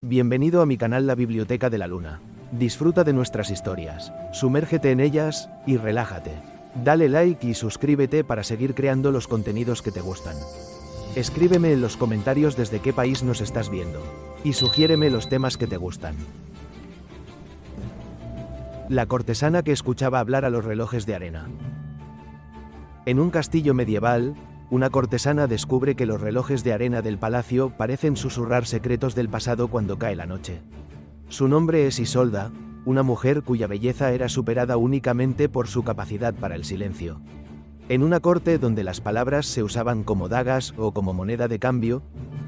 Bienvenido a mi canal La Biblioteca de la Luna. Disfruta de nuestras historias, sumérgete en ellas y relájate. Dale like y suscríbete para seguir creando los contenidos que te gustan. Escríbeme en los comentarios desde qué país nos estás viendo, y sugiéreme los temas que te gustan. La cortesana que escuchaba hablar a los relojes de arena. En un castillo medieval, una cortesana descubre que los relojes de arena del palacio parecen susurrar secretos del pasado cuando cae la noche. Su nombre es Isolda, una mujer cuya belleza era superada únicamente por su capacidad para el silencio. En una corte donde las palabras se usaban como dagas o como moneda de cambio,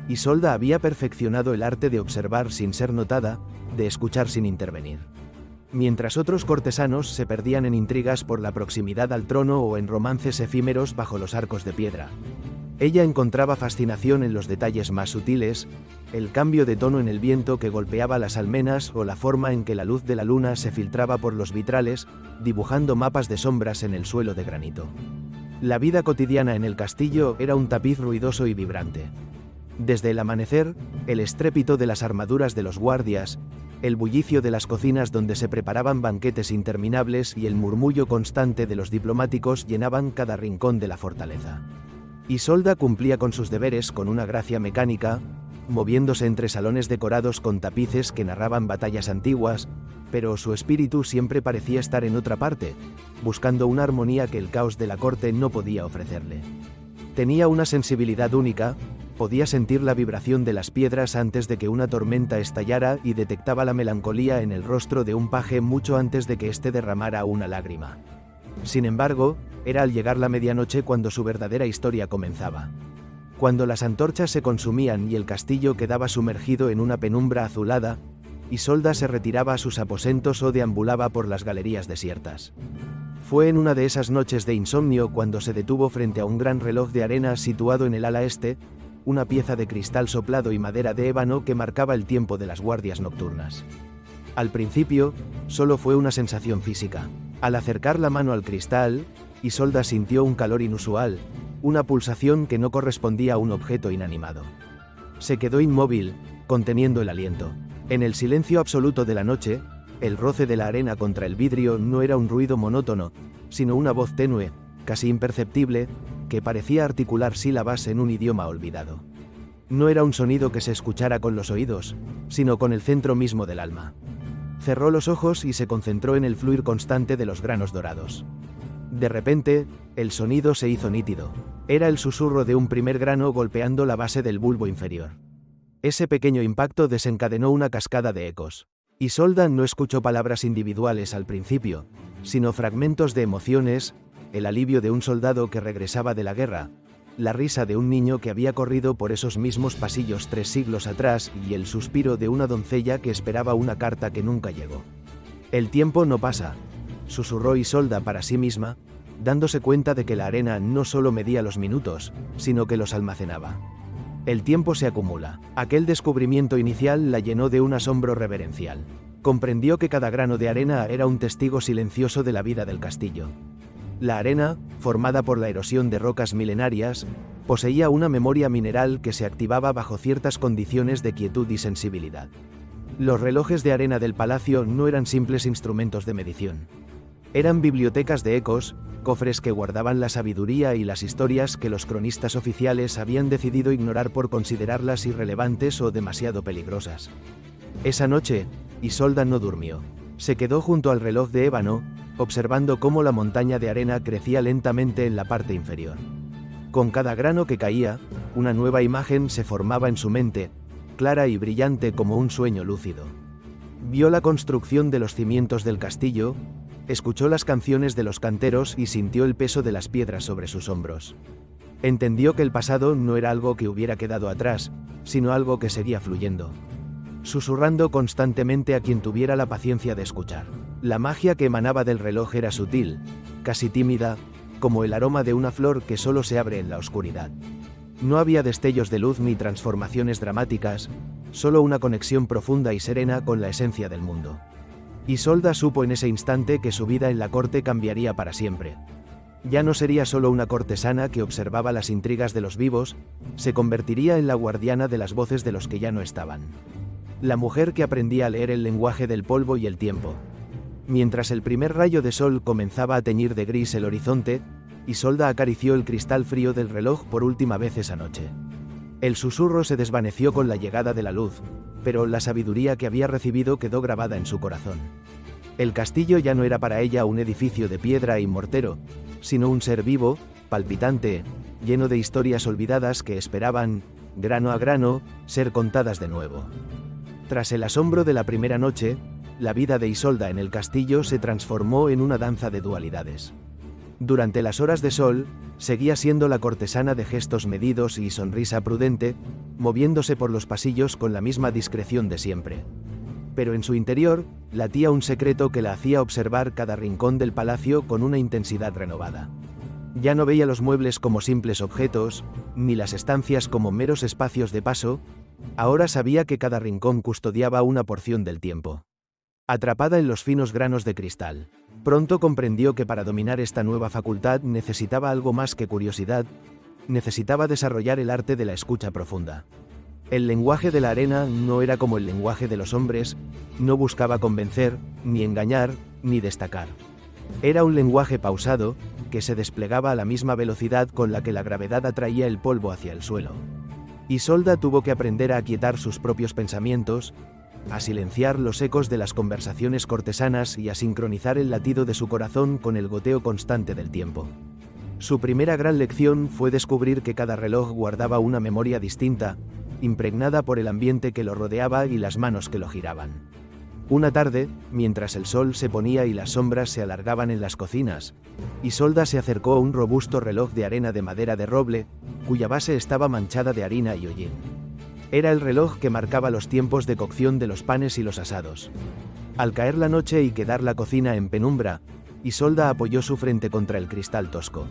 Isolda había perfeccionado el arte de observar sin ser notada, de escuchar sin intervenir. Mientras otros cortesanos se perdían en intrigas por la proximidad al trono o en romances efímeros bajo los arcos de piedra, ella encontraba fascinación en los detalles más sutiles, el cambio de tono en el viento que golpeaba las almenas o la forma en que la luz de la luna se filtraba por los vitrales, dibujando mapas de sombras en el suelo de granito. La vida cotidiana en el castillo era un tapiz ruidoso y vibrante. Desde el amanecer, el estrépito de las armaduras de los guardias, el bullicio de las cocinas donde se preparaban banquetes interminables y el murmullo constante de los diplomáticos llenaban cada rincón de la fortaleza. Isolda cumplía con sus deberes con una gracia mecánica, moviéndose entre salones decorados con tapices que narraban batallas antiguas, pero su espíritu siempre parecía estar en otra parte, buscando una armonía que el caos de la corte no podía ofrecerle. Tenía una sensibilidad única, podía sentir la vibración de las piedras antes de que una tormenta estallara y detectaba la melancolía en el rostro de un paje mucho antes de que éste derramara una lágrima. Sin embargo, era al llegar la medianoche cuando su verdadera historia comenzaba. Cuando las antorchas se consumían y el castillo quedaba sumergido en una penumbra azulada, Isolda se retiraba a sus aposentos o deambulaba por las galerías desiertas. Fue en una de esas noches de insomnio cuando se detuvo frente a un gran reloj de arena situado en el ala este, una pieza de cristal soplado y madera de ébano que marcaba el tiempo de las guardias nocturnas. Al principio, solo fue una sensación física. Al acercar la mano al cristal, Isolda sintió un calor inusual, una pulsación que no correspondía a un objeto inanimado. Se quedó inmóvil, conteniendo el aliento. En el silencio absoluto de la noche, el roce de la arena contra el vidrio no era un ruido monótono, sino una voz tenue, casi imperceptible, que parecía articular sílabas en un idioma olvidado. No era un sonido que se escuchara con los oídos, sino con el centro mismo del alma. Cerró los ojos y se concentró en el fluir constante de los granos dorados. De repente, el sonido se hizo nítido. Era el susurro de un primer grano golpeando la base del bulbo inferior. Ese pequeño impacto desencadenó una cascada de ecos. Isolda no escuchó palabras individuales al principio, sino fragmentos de emociones, el alivio de un soldado que regresaba de la guerra, la risa de un niño que había corrido por esos mismos pasillos 3 siglos atrás y el suspiro de una doncella que esperaba una carta que nunca llegó. «El tiempo no pasa», susurró Isolda para sí misma, dándose cuenta de que la arena no solo medía los minutos, sino que los almacenaba. El tiempo se acumula. Aquel descubrimiento inicial la llenó de un asombro reverencial. Comprendió que cada grano de arena era un testigo silencioso de la vida del castillo. La arena, formada por la erosión de rocas milenarias, poseía una memoria mineral que se activaba bajo ciertas condiciones de quietud y sensibilidad. Los relojes de arena del palacio no eran simples instrumentos de medición. Eran bibliotecas de ecos, cofres que guardaban la sabiduría y las historias que los cronistas oficiales habían decidido ignorar por considerarlas irrelevantes o demasiado peligrosas. Esa noche, Isolda no durmió. Se quedó junto al reloj de ébano, observando cómo la montaña de arena crecía lentamente en la parte inferior. Con cada grano que caía, una nueva imagen se formaba en su mente, clara y brillante como un sueño lúcido. Vio la construcción de los cimientos del castillo, escuchó las canciones de los canteros y sintió el peso de las piedras sobre sus hombros. Entendió que el pasado no era algo que hubiera quedado atrás, sino algo que seguía fluyendo, susurrando constantemente a quien tuviera la paciencia de escuchar. La magia que emanaba del reloj era sutil, casi tímida, como el aroma de una flor que solo se abre en la oscuridad. No había destellos de luz ni transformaciones dramáticas, solo una conexión profunda y serena con la esencia del mundo. Isolda supo en ese instante que su vida en la corte cambiaría para siempre. Ya no sería solo una cortesana que observaba las intrigas de los vivos, se convertiría en la guardiana de las voces de los que ya no estaban. la mujer que aprendía a leer el lenguaje del polvo y el tiempo. Mientras el primer rayo de sol comenzaba a teñir de gris el horizonte, Isolda acarició el cristal frío del reloj por última vez esa noche. El susurro se desvaneció con la llegada de la luz, pero la sabiduría que había recibido quedó grabada en su corazón. El castillo ya no era para ella un edificio de piedra y mortero, sino un ser vivo, palpitante, lleno de historias olvidadas que esperaban, grano a grano, ser contadas de nuevo. Tras el asombro de la primera noche, la vida de Isolda en el castillo se transformó en una danza de dualidades. Durante las horas de sol, seguía siendo la cortesana de gestos medidos y sonrisa prudente, moviéndose por los pasillos con la misma discreción de siempre. Pero en su interior, latía un secreto que la hacía observar cada rincón del palacio con una intensidad renovada. Ya no veía los muebles como simples objetos, ni las estancias como meros espacios de paso, ahora sabía que cada rincón custodiaba una porción del tiempo. Atrapada en los finos granos de cristal, pronto comprendió que para dominar esta nueva facultad necesitaba algo más que curiosidad, necesitaba desarrollar el arte de la escucha profunda. El lenguaje de la arena no era como el lenguaje de los hombres, no buscaba convencer, ni engañar, ni destacar. Era un lenguaje pausado, que se desplegaba a la misma velocidad con la que la gravedad atraía el polvo hacia el suelo. Isolda tuvo que aprender a aquietar sus propios pensamientos, a silenciar los ecos de las conversaciones cortesanas y a sincronizar el latido de su corazón con el goteo constante del tiempo. Su primera gran lección fue descubrir que cada reloj guardaba una memoria distinta, impregnada por el ambiente que lo rodeaba y las manos que lo giraban. Una tarde, mientras el sol se ponía y las sombras se alargaban en las cocinas, Isolda se acercó a un robusto reloj de arena de madera de roble, cuya base estaba manchada de harina y hollín. Era el reloj que marcaba los tiempos de cocción de los panes y los asados. Al caer la noche y quedar la cocina en penumbra, Isolda apoyó su frente contra el cristal tosco.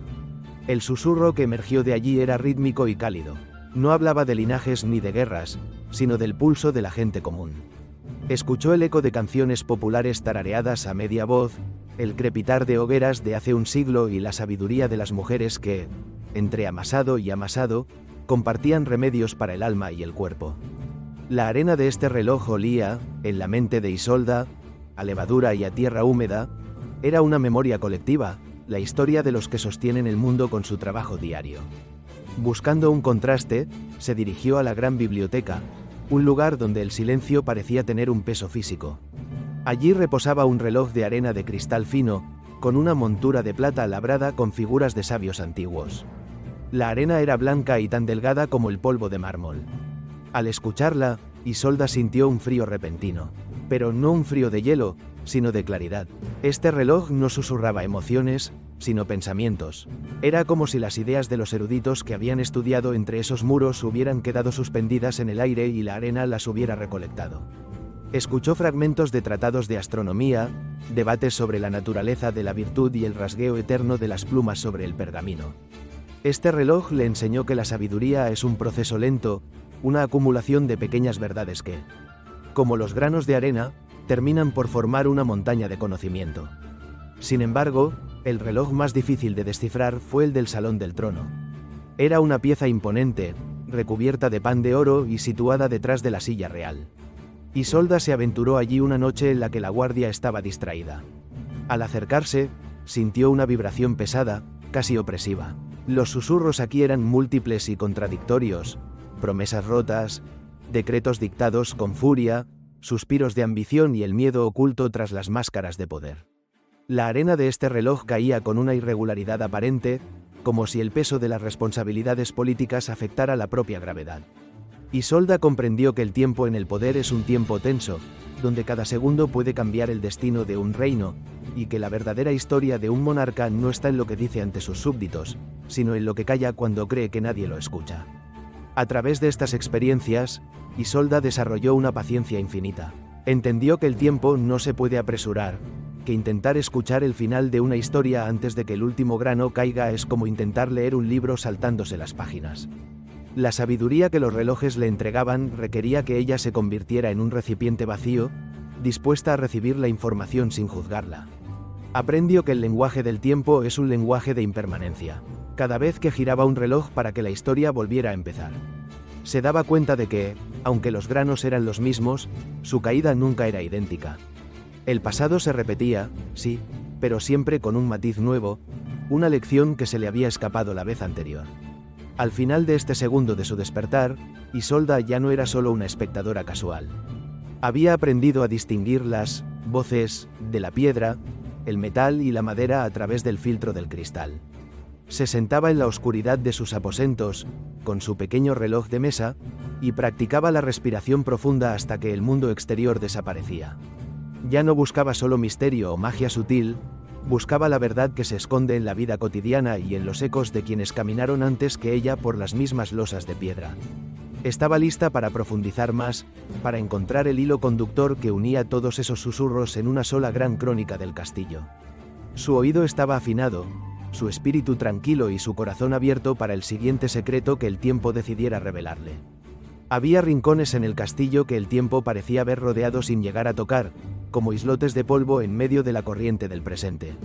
El susurro que emergió de allí era rítmico y cálido. No hablaba de linajes ni de guerras, sino del pulso de la gente común. Escuchó el eco de canciones populares tarareadas a media voz, el crepitar de hogueras de hace un siglo y la sabiduría de las mujeres que, entre amasado y amasado, compartían remedios para el alma y el cuerpo. La arena de este reloj olía, en la mente de Isolda, a levadura y a tierra húmeda, era una memoria colectiva, la historia de los que sostienen el mundo con su trabajo diario. Buscando un contraste, se dirigió a la gran biblioteca, un lugar donde el silencio parecía tener un peso físico. Allí reposaba un reloj de arena de cristal fino, con una montura de plata labrada con figuras de sabios antiguos. La arena era blanca y tan delgada como el polvo de mármol. Al escucharla, Isolda sintió un frío repentino. Pero no un frío de hielo, sino de claridad. Este reloj no susurraba emociones, sino pensamientos. Era como si las ideas de los eruditos que habían estudiado entre esos muros hubieran quedado suspendidas en el aire y la arena las hubiera recolectado. Escuchó fragmentos de tratados de astronomía, debates sobre la naturaleza de la virtud y el rasgueo eterno de las plumas sobre el pergamino. Este reloj le enseñó que la sabiduría es un proceso lento, una acumulación de pequeñas verdades que, como los granos de arena, terminan por formar una montaña de conocimiento. Sin embargo, el reloj más difícil de descifrar fue el del Salón del Trono. Era una pieza imponente, recubierta de pan de oro y situada detrás de la silla real. Isolda se aventuró allí una noche en la que la guardia estaba distraída. Al acercarse, sintió una vibración pesada, casi opresiva. Los susurros aquí eran múltiples y contradictorios, promesas rotas, decretos dictados con furia, suspiros de ambición y el miedo oculto tras las máscaras de poder. La arena de este reloj caía con una irregularidad aparente, como si el peso de las responsabilidades políticas afectara la propia gravedad. Isolda comprendió que el tiempo en el poder es un tiempo tenso, donde cada segundo puede cambiar el destino de un reino, y que la verdadera historia de un monarca no está en lo que dice ante sus súbditos, sino en lo que calla cuando cree que nadie lo escucha. A través de estas experiencias, Isolda desarrolló una paciencia infinita. Entendió que el tiempo no se puede apresurar, que intentar escuchar el final de una historia antes de que el último grano caiga es como intentar leer un libro saltándose las páginas. La sabiduría que los relojes le entregaban requería que ella se convirtiera en un recipiente vacío, dispuesta a recibir la información sin juzgarla. Aprendió que el lenguaje del tiempo es un lenguaje de impermanencia. Cada vez que giraba un reloj para que la historia volviera a empezar. Se daba cuenta de que, aunque los granos eran los mismos, su caída nunca era idéntica. El pasado se repetía, sí, pero siempre con un matiz nuevo, una lección que se le había escapado la vez anterior. Al final de este segundo de su despertar, Isolda ya no era solo una espectadora casual. Había aprendido a distinguir las voces de la piedra, el metal y la madera a través del filtro del cristal. Se sentaba en la oscuridad de sus aposentos, con su pequeño reloj de mesa, y practicaba la respiración profunda hasta que el mundo exterior desaparecía. Ya no buscaba solo misterio o magia sutil, buscaba la verdad que se esconde en la vida cotidiana y en los ecos de quienes caminaron antes que ella por las mismas losas de piedra. Estaba lista para profundizar más, para encontrar el hilo conductor que unía todos esos susurros en una sola gran crónica del castillo. Su oído estaba afinado, su espíritu tranquilo y su corazón abierto para el siguiente secreto que el tiempo decidiera revelarle. Había rincones en el castillo que el tiempo parecía haber rodeado sin llegar a tocar, como islotes de polvo en medio de la corriente del presente.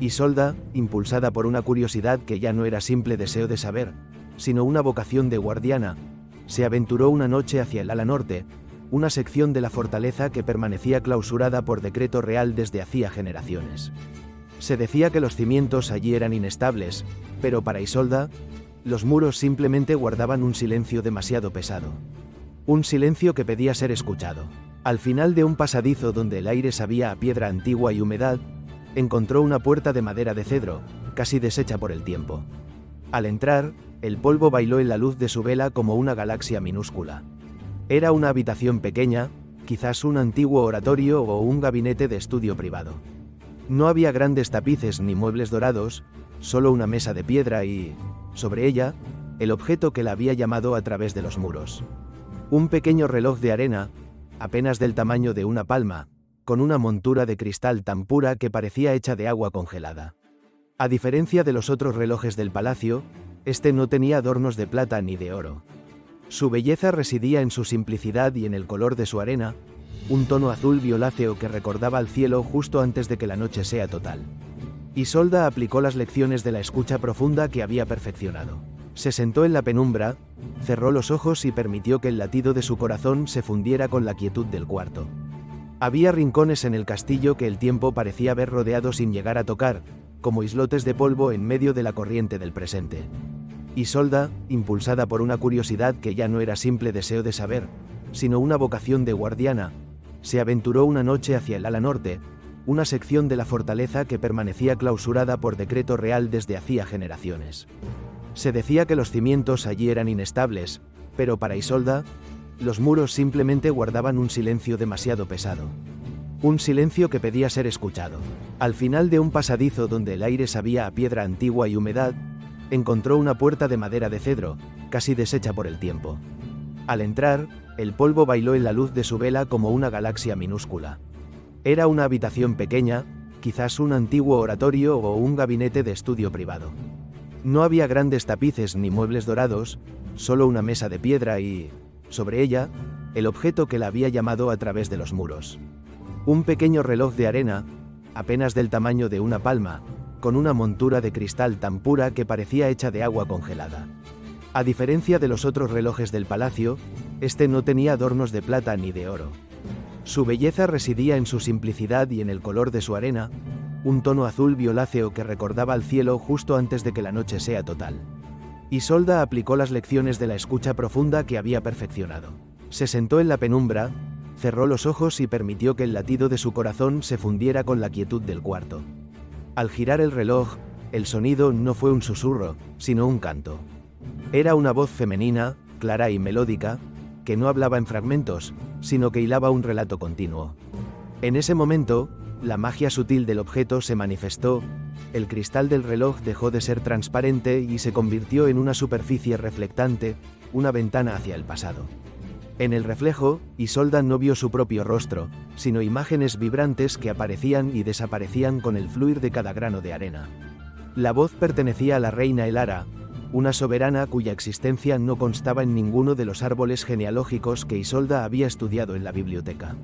Isolda, impulsada por una curiosidad que ya no era simple deseo de saber, sino una vocación de guardiana, se aventuró una noche hacia el ala norte, una sección de la fortaleza que permanecía clausurada por decreto real desde hacía generaciones. Se decía que los cimientos allí eran inestables, pero para Isolda, los muros simplemente guardaban un silencio demasiado pesado. Un silencio que pedía ser escuchado. Al final de un pasadizo donde el aire sabía a piedra antigua y humedad, encontró una puerta de madera de cedro, casi deshecha por el tiempo. Al entrar, el polvo bailó en la luz de su vela como una galaxia minúscula. Era una habitación pequeña, quizás un antiguo oratorio o un gabinete de estudio privado. No había grandes tapices ni muebles dorados, solo una mesa de piedra y, sobre ella, el objeto que la había llamado a través de los muros. Un pequeño reloj de arena, apenas del tamaño de una palma, con una montura de cristal tan pura que parecía hecha de agua congelada. A diferencia de los otros relojes del palacio, este no tenía adornos de plata ni de oro. Su belleza residía en su simplicidad y en el color de su arena, un tono azul violáceo que recordaba al cielo justo antes de que la noche sea total. Isolda aplicó las lecciones de la escucha profunda que había perfeccionado. Se sentó en la penumbra, cerró los ojos y permitió que el latido de su corazón se fundiera con la quietud del cuarto. Había rincones en el castillo que el tiempo parecía haber rodeado sin llegar a tocar, como islotes de polvo en medio de la corriente del presente. Isolda, impulsada por una curiosidad que ya no era simple deseo de saber, sino una vocación de guardiana, se aventuró una noche hacia el ala norte, una sección de la fortaleza que permanecía clausurada por decreto real desde hacía generaciones. Se decía que los cimientos allí eran inestables, pero para Isolda, los muros simplemente guardaban un silencio demasiado pesado. Un silencio que pedía ser escuchado. Al final de un pasadizo donde el aire sabía a piedra antigua y humedad, encontró una puerta de madera de cedro, casi deshecha por el tiempo. Al entrar, el polvo bailó en la luz de su vela como una galaxia minúscula. Era una habitación pequeña, quizás un antiguo oratorio o un gabinete de estudio privado. No había grandes tapices ni muebles dorados, solo una mesa de piedra y, sobre ella, el objeto que la había llamado a través de los muros. Un pequeño reloj de arena, apenas del tamaño de una palma, con una montura de cristal tan pura que parecía hecha de agua congelada. A diferencia de los otros relojes del palacio, este no tenía adornos de plata ni de oro. Su belleza residía en su simplicidad y en el color de su arena, un tono azul violáceo que recordaba al cielo justo antes de que la noche sea total. Isolda aplicó las lecciones de la escucha profunda que había perfeccionado. Se sentó en la penumbra, cerró los ojos y permitió que el latido de su corazón se fundiera con la quietud del cuarto. Al girar el reloj, el sonido no fue un susurro, sino un canto. Era una voz femenina, clara y melódica, que no hablaba en fragmentos, sino que hilaba un relato continuo. En ese momento, la magia sutil del objeto se manifestó, el cristal del reloj dejó de ser transparente y se convirtió en una superficie reflectante, una ventana hacia el pasado. En el reflejo, Isolda no vio su propio rostro, sino imágenes vibrantes que aparecían y desaparecían con el fluir de cada grano de arena. La voz pertenecía a la reina Elara, una soberana cuya existencia no constaba en ninguno de los árboles genealógicos que Isolda había estudiado en la biblioteca.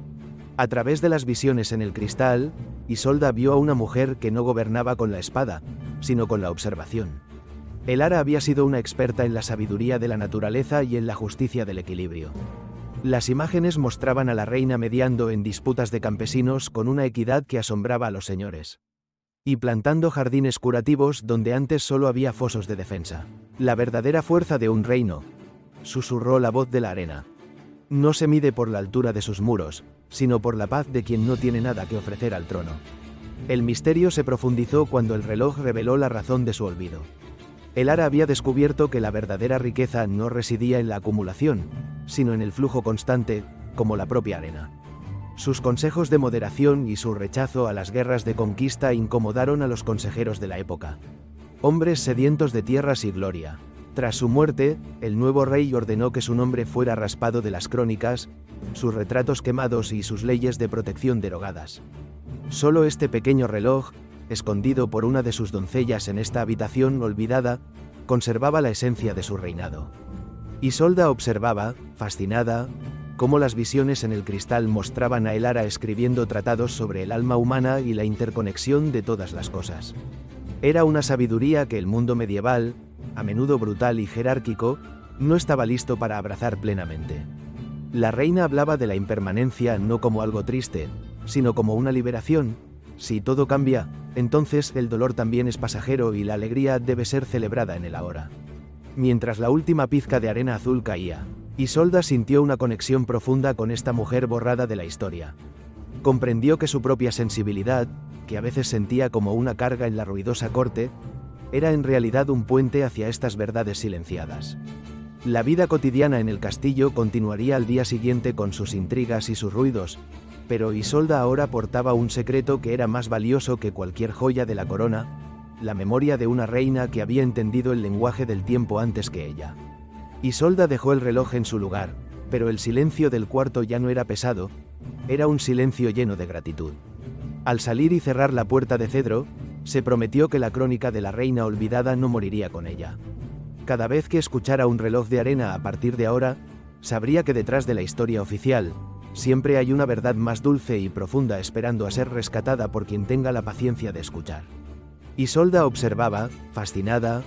A través de las visiones en el cristal, Isolda vio a una mujer que no gobernaba con la espada, sino con la observación. Elara había sido una experta en la sabiduría de la naturaleza y en la justicia del equilibrio. Las imágenes mostraban a la reina mediando en disputas de campesinos con una equidad que asombraba a los señores. Y plantando jardines curativos donde antes solo había fosos de defensa. La verdadera fuerza de un reino, susurró la voz de la arena, no se mide por la altura de sus muros, sino por la paz de quien no tiene nada que ofrecer al trono. El misterio se profundizó cuando el reloj reveló la razón de su olvido. Elara había descubierto que la verdadera riqueza no residía en la acumulación, sino en el flujo constante, como la propia arena. Sus consejos de moderación y su rechazo a las guerras de conquista incomodaron a los consejeros de la época. Hombres sedientos de tierras y gloria. Tras su muerte, el nuevo rey ordenó que su nombre fuera raspado de las crónicas, sus retratos quemados y sus leyes de protección derogadas. Solo este pequeño reloj, escondido por una de sus doncellas en esta habitación olvidada, conservaba la esencia de su reinado. Isolda observaba, fascinada, cómo las visiones en el cristal mostraban a Elara escribiendo tratados sobre el alma humana y la interconexión de todas las cosas. Era una sabiduría que el mundo medieval, a menudo brutal y jerárquico, no estaba listo para abrazar plenamente. La reina hablaba de la impermanencia no como algo triste, sino como una liberación. Si todo cambia, entonces el dolor también es pasajero y la alegría debe ser celebrada en el ahora. Mientras la última pizca de arena azul caía, Isolda sintió una conexión profunda con esta mujer borrada de la historia. Comprendió que su propia sensibilidad, que a veces sentía como una carga en la ruidosa corte, era en realidad un puente hacia estas verdades silenciadas. La vida cotidiana en el castillo continuaría al día siguiente con sus intrigas y sus ruidos, pero Isolda ahora portaba un secreto que era más valioso que cualquier joya de la corona, la memoria de una reina que había entendido el lenguaje del tiempo antes que ella. Isolda dejó el reloj en su lugar, pero el silencio del cuarto ya no era pesado, era un silencio lleno de gratitud. Al salir y cerrar la puerta de cedro, se prometió que la crónica de la reina olvidada no moriría con ella. Cada vez que escuchara un reloj de arena a partir de ahora, sabría que detrás de la historia oficial, siempre hay una verdad más dulce y profunda esperando a ser rescatada por quien tenga la paciencia de escuchar. Isolda observaba, fascinada,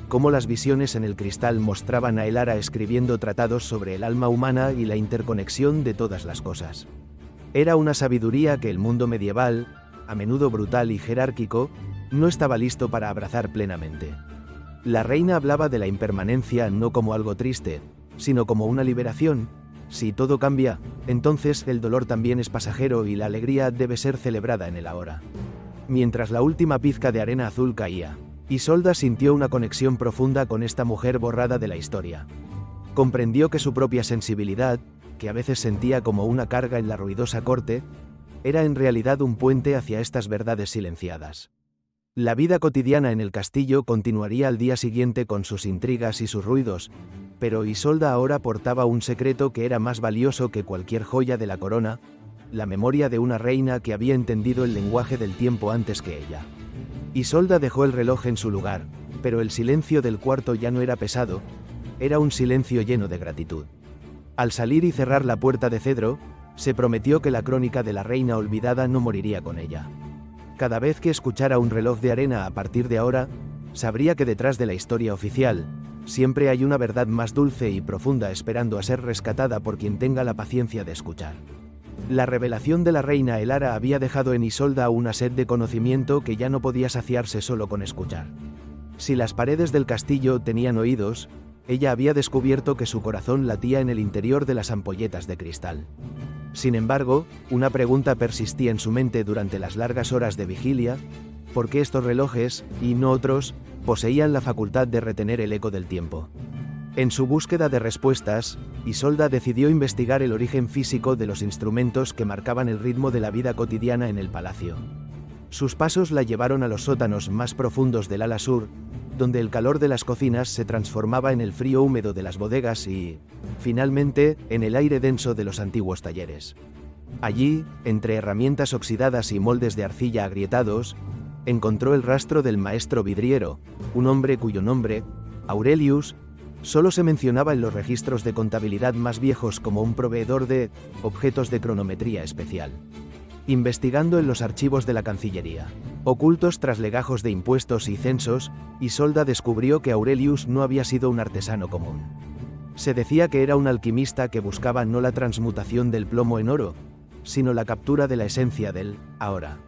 cómo las visiones en el cristal mostraban a Elara escribiendo tratados sobre el alma humana y la interconexión de todas las cosas. Era una sabiduría que el mundo medieval, a menudo brutal y jerárquico, no estaba listo para abrazar plenamente. La reina hablaba de la impermanencia no como algo triste, sino como una liberación. Si todo cambia, entonces el dolor también es pasajero y la alegría debe ser celebrada en el ahora. Mientras la última pizca de arena azul caía, Isolda sintió una conexión profunda con esta mujer borrada de la historia. Comprendió que su propia sensibilidad, que a veces sentía como una carga en la ruidosa corte, era en realidad un puente hacia estas verdades silenciadas. La vida cotidiana en el castillo continuaría al día siguiente con sus intrigas y sus ruidos, pero Isolda ahora portaba un secreto que era más valioso que cualquier joya de la corona, la memoria de una reina que había entendido el lenguaje del tiempo antes que ella. Isolda dejó el reloj en su lugar, pero el silencio del cuarto ya no era pesado, era un silencio lleno de gratitud. Al salir y cerrar la puerta de cedro, se prometió que la crónica de la reina olvidada no moriría con ella. Cada vez que escuchara un reloj de arena a partir de ahora, sabría que detrás de la historia oficial, siempre hay una verdad más dulce y profunda esperando a ser rescatada por quien tenga la paciencia de escuchar. La revelación de la reina Elara había dejado en Isolda una sed de conocimiento que ya no podía saciarse solo con escuchar. Si las paredes del castillo tenían oídos, ella había descubierto que su corazón latía en el interior de las ampolletas de cristal. Sin embargo, una pregunta persistía en su mente durante las largas horas de vigilia: ¿por qué estos relojes, y no otros, poseían la facultad de retener el eco del tiempo? En su búsqueda de respuestas, Isolda decidió investigar el origen físico de los instrumentos que marcaban el ritmo de la vida cotidiana en el palacio. Sus pasos la llevaron a los sótanos más profundos del ala sur, donde el calor de las cocinas se transformaba en el frío húmedo de las bodegas y, finalmente, en el aire denso de los antiguos talleres. Allí, entre herramientas oxidadas y moldes de arcilla agrietados, encontró el rastro del maestro vidriero, un hombre cuyo nombre, Aurelius, solo se mencionaba en los registros de contabilidad más viejos como un proveedor de objetos de cronometría especial. Investigando en los archivos de la Cancillería, Ocultos tras legajos de impuestos y censos, Isolda descubrió que Aurelius no había sido un artesano común. Se decía que era un alquimista que buscaba no la transmutación del plomo en oro, sino la captura de la esencia del ahora.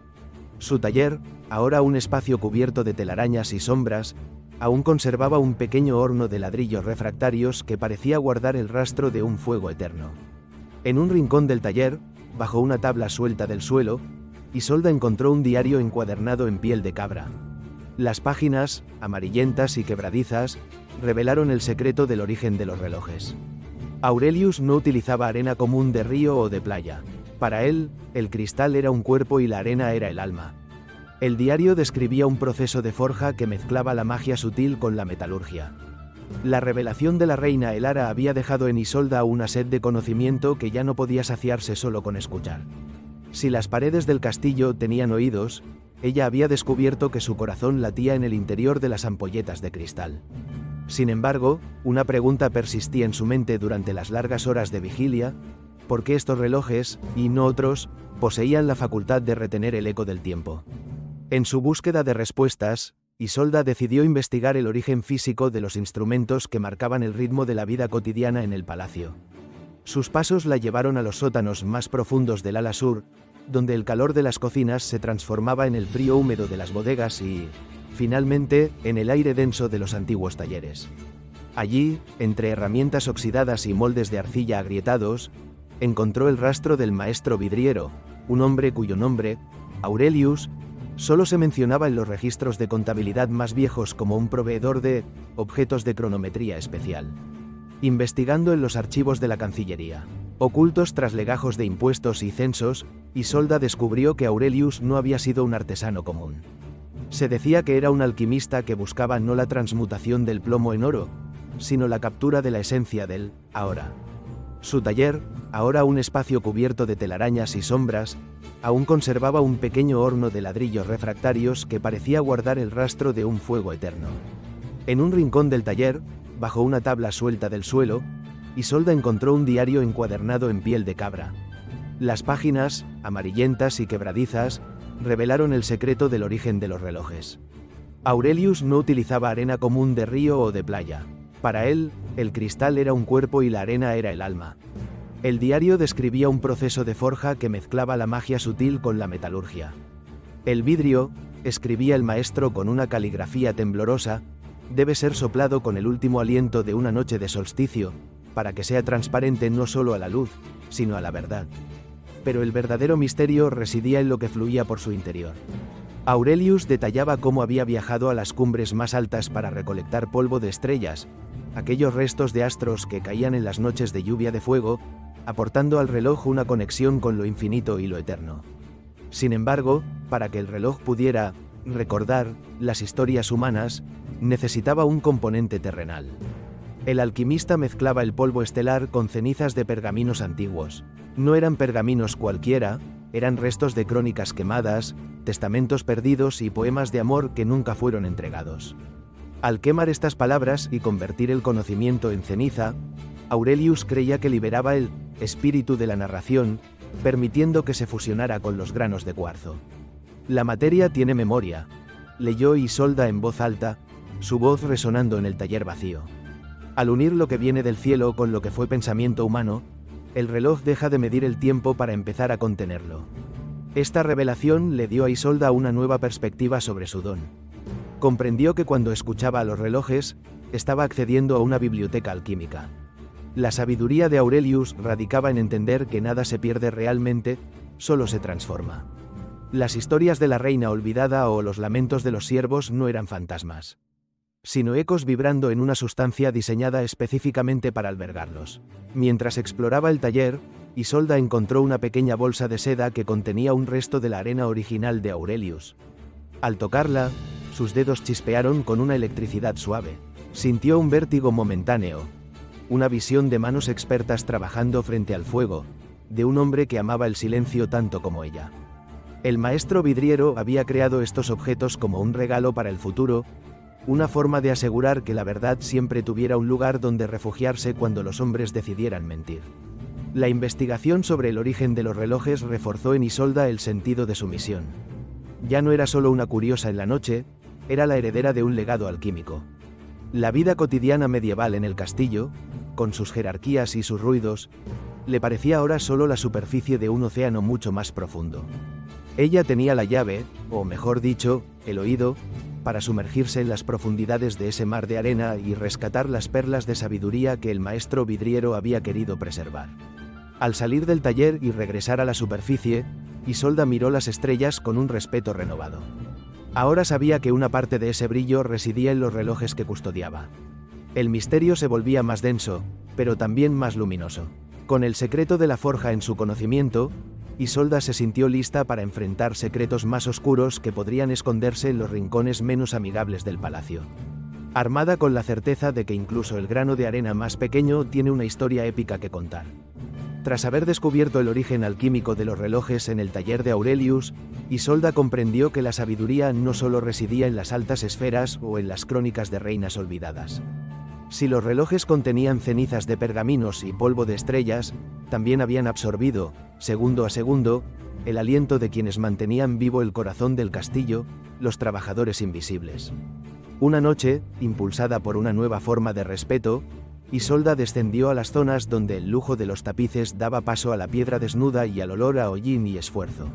Su taller, ahora un espacio cubierto de telarañas y sombras, aún conservaba un pequeño horno de ladrillos refractarios que parecía guardar el rastro de un fuego eterno. En un rincón del taller, bajo una tabla suelta del suelo, Isolda encontró un diario encuadernado en piel de cabra. Las páginas, amarillentas y quebradizas, revelaron el secreto del origen de los relojes. Aurelius no utilizaba arena común de río o de playa. Para él, el cristal era un cuerpo y la arena era el alma. El diario describía un proceso de forja que mezclaba la magia sutil con la metalurgia. La revelación de la reina Elara había dejado en Isolda una sed de conocimiento que ya no podía saciarse solo con escuchar. Si las paredes del castillo tenían oídos, ella había descubierto que su corazón latía en el interior de las ampolletas de cristal. Sin embargo, una pregunta persistía en su mente durante las largas horas de vigilia: ¿por qué estos relojes, y no otros, poseían la facultad de retener el eco del tiempo? En su búsqueda de respuestas, Isolda decidió investigar el origen físico de los instrumentos que marcaban el ritmo de la vida cotidiana en el palacio. Sus pasos la llevaron a los sótanos más profundos del ala sur, donde el calor de las cocinas se transformaba en el frío húmedo de las bodegas y, finalmente, en el aire denso de los antiguos talleres. Allí, entre herramientas oxidadas y moldes de arcilla agrietados, encontró el rastro del maestro vidriero, un hombre cuyo nombre, Aurelius, solo se mencionaba en los registros de contabilidad más viejos como un proveedor de objetos de cronometría especial. Investigando en los archivos de la Cancillería, ocultos tras legajos de impuestos y censos, Isolda descubrió que Aurelius no había sido un artesano común. Se decía que era un alquimista que buscaba no la transmutación del plomo en oro, sino la captura de la esencia del ahora. Su taller, ahora un espacio cubierto de telarañas y sombras, aún conservaba un pequeño horno de ladrillos refractarios que parecía guardar el rastro de un fuego eterno. En un rincón del taller, bajo una tabla suelta del suelo, Isolda encontró un diario encuadernado en piel de cabra. Las páginas, amarillentas y quebradizas, revelaron el secreto del origen de los relojes. Aurelius no utilizaba arena común de río o de playa. Para él, el cristal era un cuerpo y la arena era el alma. El diario describía un proceso de forja que mezclaba la magia sutil con la metalurgia. El vidrio, escribía el maestro con una caligrafía temblorosa, debe ser soplado con el último aliento de una noche de solsticio, para que sea transparente no solo a la luz, sino a la verdad. Pero el verdadero misterio residía en lo que fluía por su interior. Aurelius detallaba cómo había viajado a las cumbres más altas para recolectar polvo de estrellas, aquellos restos de astros que caían en las noches de lluvia de fuego, aportando al reloj una conexión con lo infinito y lo eterno. Sin embargo, para que el reloj pudiera recordar las historias humanas, necesitaba un componente terrenal. El alquimista mezclaba el polvo estelar con cenizas de pergaminos antiguos. No eran pergaminos cualquiera, eran restos de crónicas quemadas, testamentos perdidos y poemas de amor que nunca fueron entregados. Al quemar estas palabras y convertir el conocimiento en ceniza, Aurelius creía que liberaba el espíritu de la narración, permitiendo que se fusionara con los granos de cuarzo. La materia tiene memoria, leyó Isolda en voz alta, su voz resonando en el taller vacío. Al unir lo que viene del cielo con lo que fue pensamiento humano, el reloj deja de medir el tiempo para empezar a contenerlo. Esta revelación le dio a Isolda una nueva perspectiva sobre su don. Comprendió que cuando escuchaba a los relojes, estaba accediendo a una biblioteca alquímica. La sabiduría de Aurelius radicaba en entender que nada se pierde realmente, solo se transforma. Las historias de la reina olvidada o los lamentos de los siervos no eran fantasmas, sino ecos vibrando en una sustancia diseñada específicamente para albergarlos. Mientras exploraba el taller, Isolda encontró una pequeña bolsa de seda que contenía un resto de la arena original de Aurelius. Al tocarla, sus dedos chispearon con una electricidad suave. Sintió un vértigo momentáneo, una visión de manos expertas trabajando frente al fuego, de un hombre que amaba el silencio tanto como ella. El maestro vidriero había creado estos objetos como un regalo para el futuro, una forma de asegurar que la verdad siempre tuviera un lugar donde refugiarse cuando los hombres decidieran mentir. La investigación sobre el origen de los relojes reforzó en Isolda el sentido de su misión. Ya no era solo una curiosa en la noche, era la heredera de un legado alquímico. La vida cotidiana medieval en el castillo, con sus jerarquías y sus ruidos, le parecía ahora solo la superficie de un océano mucho más profundo. Ella tenía la llave, o mejor dicho, el oído, para sumergirse en las profundidades de ese mar de arena y rescatar las perlas de sabiduría que el maestro vidriero había querido preservar. Al salir del taller y regresar a la superficie, Isolda miró las estrellas con un respeto renovado. Ahora sabía que una parte de ese brillo residía en los relojes que custodiaba. El misterio se volvía más denso, pero también más luminoso. Con el secreto de la forja en su conocimiento, Isolda se sintió lista para enfrentar secretos más oscuros que podrían esconderse en los rincones menos amigables del palacio. Armada con la certeza de que incluso el grano de arena más pequeño tiene una historia épica que contar. Tras haber descubierto el origen alquímico de los relojes en el taller de Aurelius, Isolda comprendió que la sabiduría no solo residía en las altas esferas o en las crónicas de reinas olvidadas. Si los relojes contenían cenizas de pergaminos y polvo de estrellas, también habían absorbido, segundo a segundo, el aliento de quienes mantenían vivo el corazón del castillo, los trabajadores invisibles. Una noche, impulsada por una nueva forma de respeto, Isolda descendió a las zonas donde el lujo de los tapices daba paso a la piedra desnuda y al olor a hollín y esfuerzo.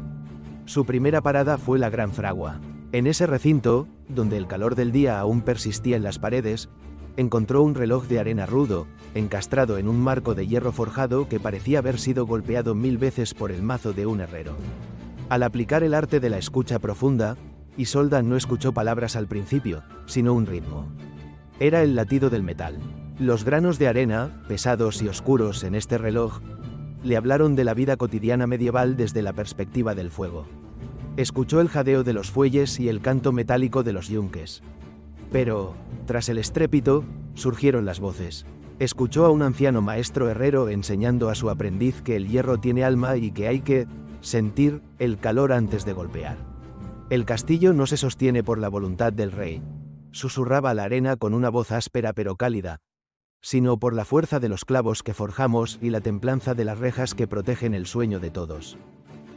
Su primera parada fue la Gran Fragua. En ese recinto, donde el calor del día aún persistía en las paredes, encontró un reloj de arena rudo, encastrado en un marco de hierro forjado que parecía haber sido golpeado 1000 veces por el mazo de un herrero. Al aplicar el arte de la escucha profunda, Isolda no escuchó palabras al principio, sino un ritmo. Era el latido del metal. Los granos de arena, pesados y oscuros en este reloj, le hablaron de la vida cotidiana medieval desde la perspectiva del fuego. Escuchó el jadeo de los fuelles y el canto metálico de los yunques. Pero, tras el estrépito, surgieron las voces. Escuchó a un anciano maestro herrero enseñando a su aprendiz que el hierro tiene alma y que hay que sentir el calor antes de golpear. El castillo no se sostiene por la voluntad del rey, susurraba la arena con una voz áspera pero cálida, sino por la fuerza de los clavos que forjamos y la templanza de las rejas que protegen el sueño de todos.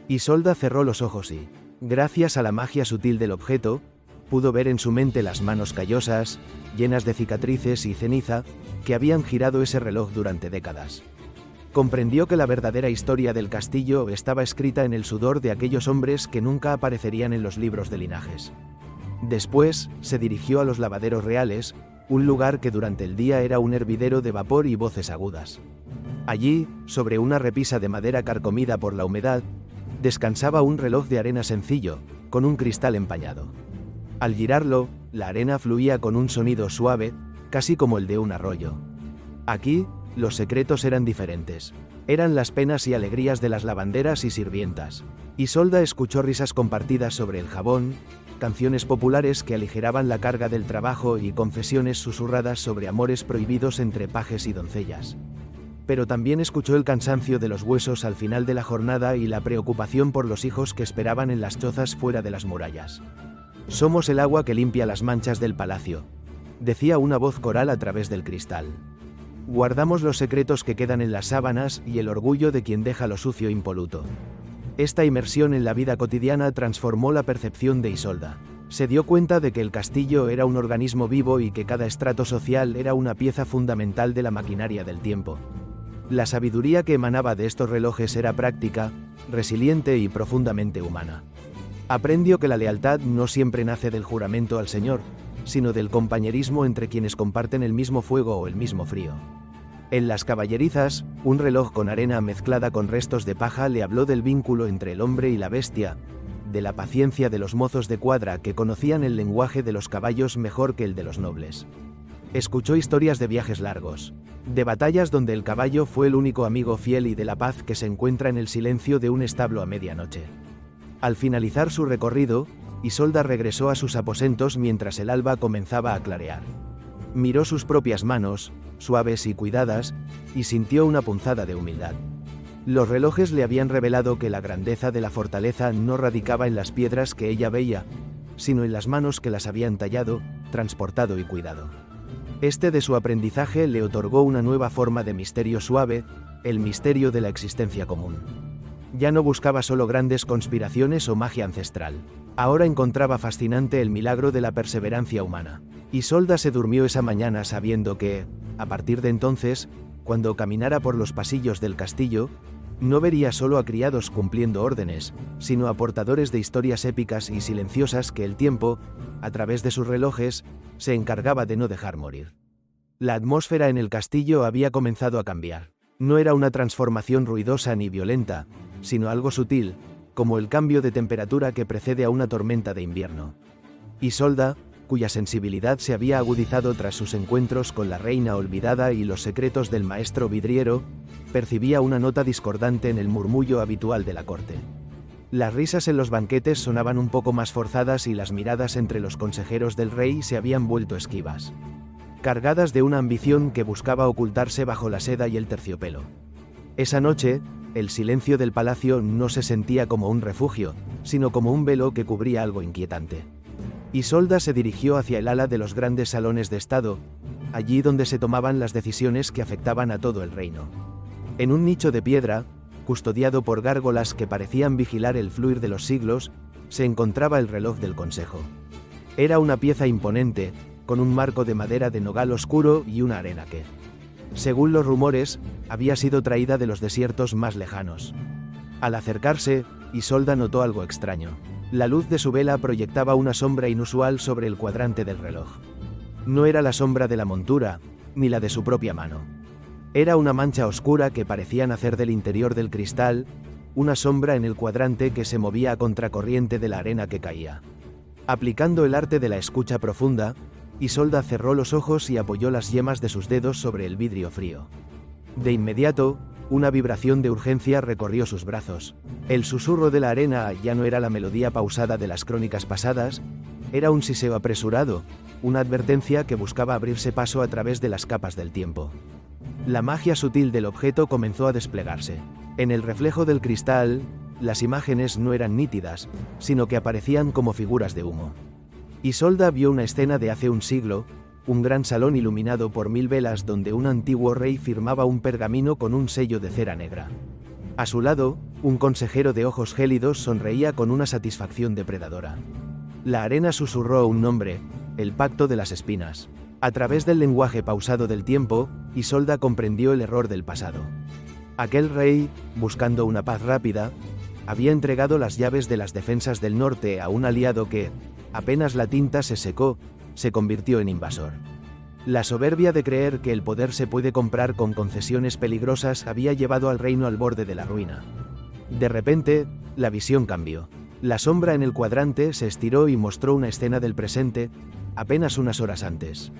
Isolda cerró los ojos y, gracias a la magia sutil del objeto, pudo ver en su mente las manos callosas, llenas de cicatrices y ceniza, que habían girado ese reloj durante décadas. Comprendió que la verdadera historia del castillo estaba escrita en el sudor de aquellos hombres que nunca aparecerían en los libros de linajes. Después, se dirigió a los lavaderos reales, un lugar que durante el día era un hervidero de vapor y voces agudas. Allí, sobre una repisa de madera carcomida por la humedad, descansaba un reloj de arena sencillo, con un cristal empañado. Al girarlo, la arena fluía con un sonido suave, casi como el de un arroyo. Aquí, los secretos eran diferentes. Eran las penas y alegrías de las lavanderas y sirvientas. Isolda escuchó risas compartidas sobre el jabón, canciones populares que aligeraban la carga del trabajo y confesiones susurradas sobre amores prohibidos entre pajes y doncellas. Pero también escuchó el cansancio de los huesos al final de la jornada y la preocupación por los hijos que esperaban en las chozas fuera de las murallas. «Somos el agua que limpia las manchas del palacio», decía una voz coral a través del cristal. «Guardamos los secretos que quedan en las sábanas y el orgullo de quien deja lo sucio impoluto». Esta inmersión en la vida cotidiana transformó la percepción de Isolda. Se dio cuenta de que el castillo era un organismo vivo y que cada estrato social era una pieza fundamental de la maquinaria del tiempo. La sabiduría que emanaba de estos relojes era práctica, resiliente y profundamente humana. Aprendió que la lealtad no siempre nace del juramento al Señor, sino del compañerismo entre quienes comparten el mismo fuego o el mismo frío. En las caballerizas, un reloj con arena mezclada con restos de paja le habló del vínculo entre el hombre y la bestia, de la paciencia de los mozos de cuadra que conocían el lenguaje de los caballos mejor que el de los nobles. Escuchó historias de viajes largos, de batallas donde el caballo fue el único amigo fiel y de la paz que se encuentra en el silencio de un establo a medianoche. Al finalizar su recorrido, Isolda regresó a sus aposentos mientras el alba comenzaba a clarear. Miró sus propias manos, suaves y cuidadas, y sintió una punzada de humildad. Los relojes le habían revelado que la grandeza de la fortaleza no radicaba en las piedras que ella veía, sino en las manos que las habían tallado, transportado y cuidado. Este de su aprendizaje le otorgó una nueva forma de misterio suave, el misterio de la existencia común. Ya no buscaba solo grandes conspiraciones o magia ancestral. Ahora encontraba fascinante el milagro de la perseverancia humana. Isolda se durmió esa mañana sabiendo que, a partir de entonces, cuando caminara por los pasillos del castillo, no vería solo a criados cumpliendo órdenes, sino a portadores de historias épicas y silenciosas que el tiempo, a través de sus relojes, se encargaba de no dejar morir. La atmósfera en el castillo había comenzado a cambiar. No era una transformación ruidosa ni violenta, sino algo sutil, como el cambio de temperatura que precede a una tormenta de invierno. Isolda, cuya sensibilidad se había agudizado tras sus encuentros con la reina olvidada y los secretos del maestro vidriero, percibía una nota discordante en el murmullo habitual de la corte. Las risas en los banquetes sonaban un poco más forzadas y las miradas entre los consejeros del rey se habían vuelto esquivas, cargadas de una ambición que buscaba ocultarse bajo la seda y el terciopelo. Esa noche, el silencio del palacio no se sentía como un refugio, sino como un velo que cubría algo inquietante. Isolda se dirigió hacia el ala de los grandes salones de estado, allí donde se tomaban las decisiones que afectaban a todo el reino. En un nicho de piedra, custodiado por gárgolas que parecían vigilar el fluir de los siglos, se encontraba el reloj del consejo. Era una pieza imponente, con un marco de madera de nogal oscuro y una arena que, según los rumores, había sido traída de los desiertos más lejanos. Al acercarse, Isolda notó algo extraño. La luz de su vela proyectaba una sombra inusual sobre el cuadrante del reloj. No era la sombra de la montura, ni la de su propia mano. Era una mancha oscura que parecía nacer del interior del cristal, una sombra en el cuadrante que se movía a contracorriente de la arena que caía. Aplicando el arte de la escucha profunda, Isolda cerró los ojos y apoyó las yemas de sus dedos sobre el vidrio frío. De inmediato, una vibración de urgencia recorrió sus brazos. El susurro de la arena ya no era la melodía pausada de las crónicas pasadas, era un siseo apresurado, una advertencia que buscaba abrirse paso a través de las capas del tiempo. La magia sutil del objeto comenzó a desplegarse. En el reflejo del cristal, las imágenes no eran nítidas, sino que aparecían como figuras de humo. Isolda vio una escena de hace un siglo, un gran salón iluminado por 1000 velas donde un antiguo rey firmaba un pergamino con un sello de cera negra. A su lado, un consejero de ojos gélidos sonreía con una satisfacción depredadora. La arena susurró un nombre, el Pacto de las Espinas. A través del lenguaje pausado del tiempo, Isolda comprendió el error del pasado. Aquel rey, buscando una paz rápida, había entregado las llaves de las defensas del norte a un aliado que, apenas la tinta se secó, se convirtió en invasor. La soberbia de creer que el poder se puede comprar con concesiones peligrosas había llevado al reino al borde de la ruina. De repente, la visión cambió. La sombra en el cuadrante se estiró y mostró una escena del presente, apenas unas horas antes.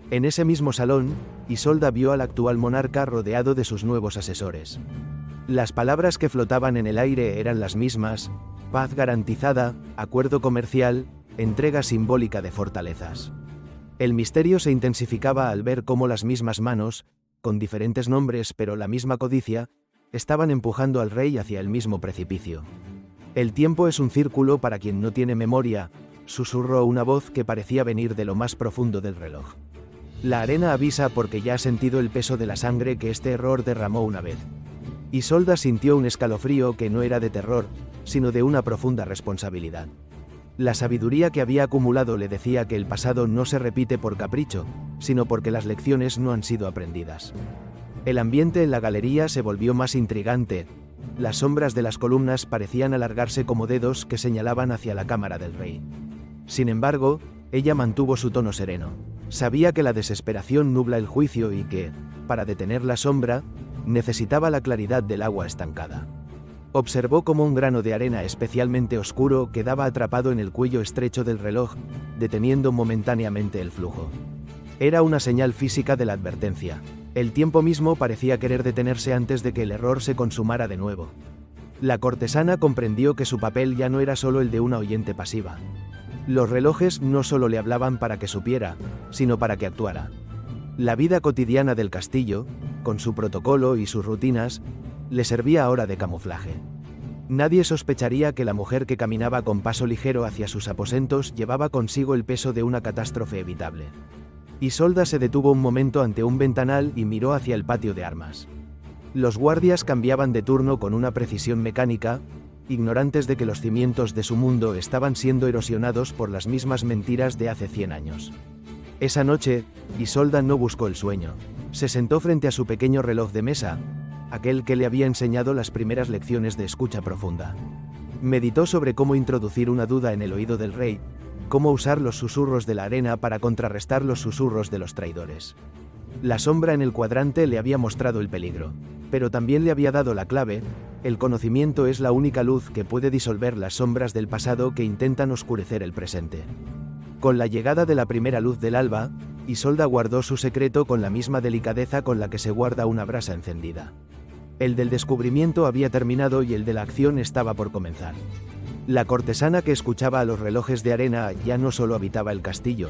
En ese mismo salón, Isolda vio al actual monarca rodeado de sus nuevos asesores. Las palabras que flotaban en el aire eran las mismas: paz garantizada, acuerdo comercial, entrega simbólica de fortalezas. El misterio se intensificaba al ver cómo las mismas manos, con diferentes nombres pero la misma codicia, estaban empujando al rey hacia el mismo precipicio. El tiempo es un círculo para quien no tiene memoria, susurró una voz que parecía venir de lo más profundo del reloj. La arena avisa porque ya ha sentido el peso de la sangre que este error derramó una vez. Isolda sintió un escalofrío que no era de terror, sino de una profunda responsabilidad. La sabiduría que había acumulado le decía que el pasado no se repite por capricho, sino porque las lecciones no han sido aprendidas. El ambiente en la galería se volvió más intrigante. Las sombras de las columnas parecían alargarse como dedos que señalaban hacia la cámara del rey. Sin embargo, ella mantuvo su tono sereno. Sabía que la desesperación nubla el juicio y que, para detener la sombra, necesitaba la claridad del agua estancada. Observó cómo un grano de arena especialmente oscuro quedaba atrapado en el cuello estrecho del reloj, deteniendo momentáneamente el flujo. Era una señal física de la advertencia. El tiempo mismo parecía querer detenerse antes de que el error se consumara de nuevo. La cortesana comprendió que su papel ya no era solo el de una oyente pasiva. Los relojes no solo le hablaban para que supiera, sino para que actuara. La vida cotidiana del castillo, con su protocolo y sus rutinas, le servía ahora de camuflaje. Nadie sospecharía que la mujer que caminaba con paso ligero hacia sus aposentos llevaba consigo el peso de una catástrofe evitable. Isolda se detuvo un momento ante un ventanal y miró hacia el patio de armas. Los guardias cambiaban de turno con una precisión mecánica, ignorantes de que los cimientos de su mundo estaban siendo erosionados por las mismas mentiras de hace 100 años. Esa noche, Isolda no buscó el sueño. Se sentó frente a su pequeño reloj de mesa, aquel que le había enseñado las primeras lecciones de escucha profunda. Meditó sobre cómo introducir una duda en el oído del rey, cómo usar los susurros de la arena para contrarrestar los susurros de los traidores. La sombra en el cuadrante le había mostrado el peligro, pero también le había dado la clave: el conocimiento es la única luz que puede disolver las sombras del pasado que intentan oscurecer el presente. Con la llegada de la primera luz del alba, Isolda guardó su secreto con la misma delicadeza con la que se guarda una brasa encendida. El del descubrimiento había terminado y el de la acción estaba por comenzar. La cortesana que escuchaba a los relojes de arena ya no solo habitaba el castillo.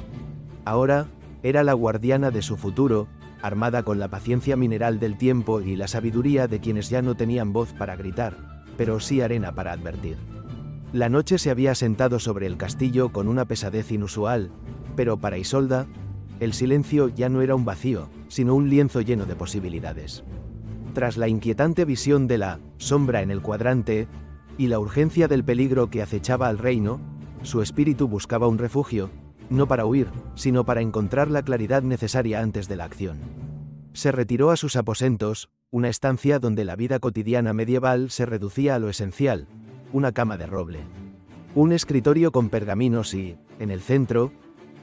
Ahora, era la guardiana de su futuro, armada con la paciencia mineral del tiempo y la sabiduría de quienes ya no tenían voz para gritar, pero sí arena para advertir. La noche se había asentado sobre el castillo con una pesadez inusual, pero para Isolda, el silencio ya no era un vacío, sino un lienzo lleno de posibilidades. Tras la inquietante visión de la sombra en el cuadrante, y la urgencia del peligro que acechaba al reino, su espíritu buscaba un refugio, no para huir, sino para encontrar la claridad necesaria antes de la acción. Se retiró a sus aposentos, una estancia donde la vida cotidiana medieval se reducía a lo esencial: una cama de roble, un escritorio con pergaminos y, en el centro,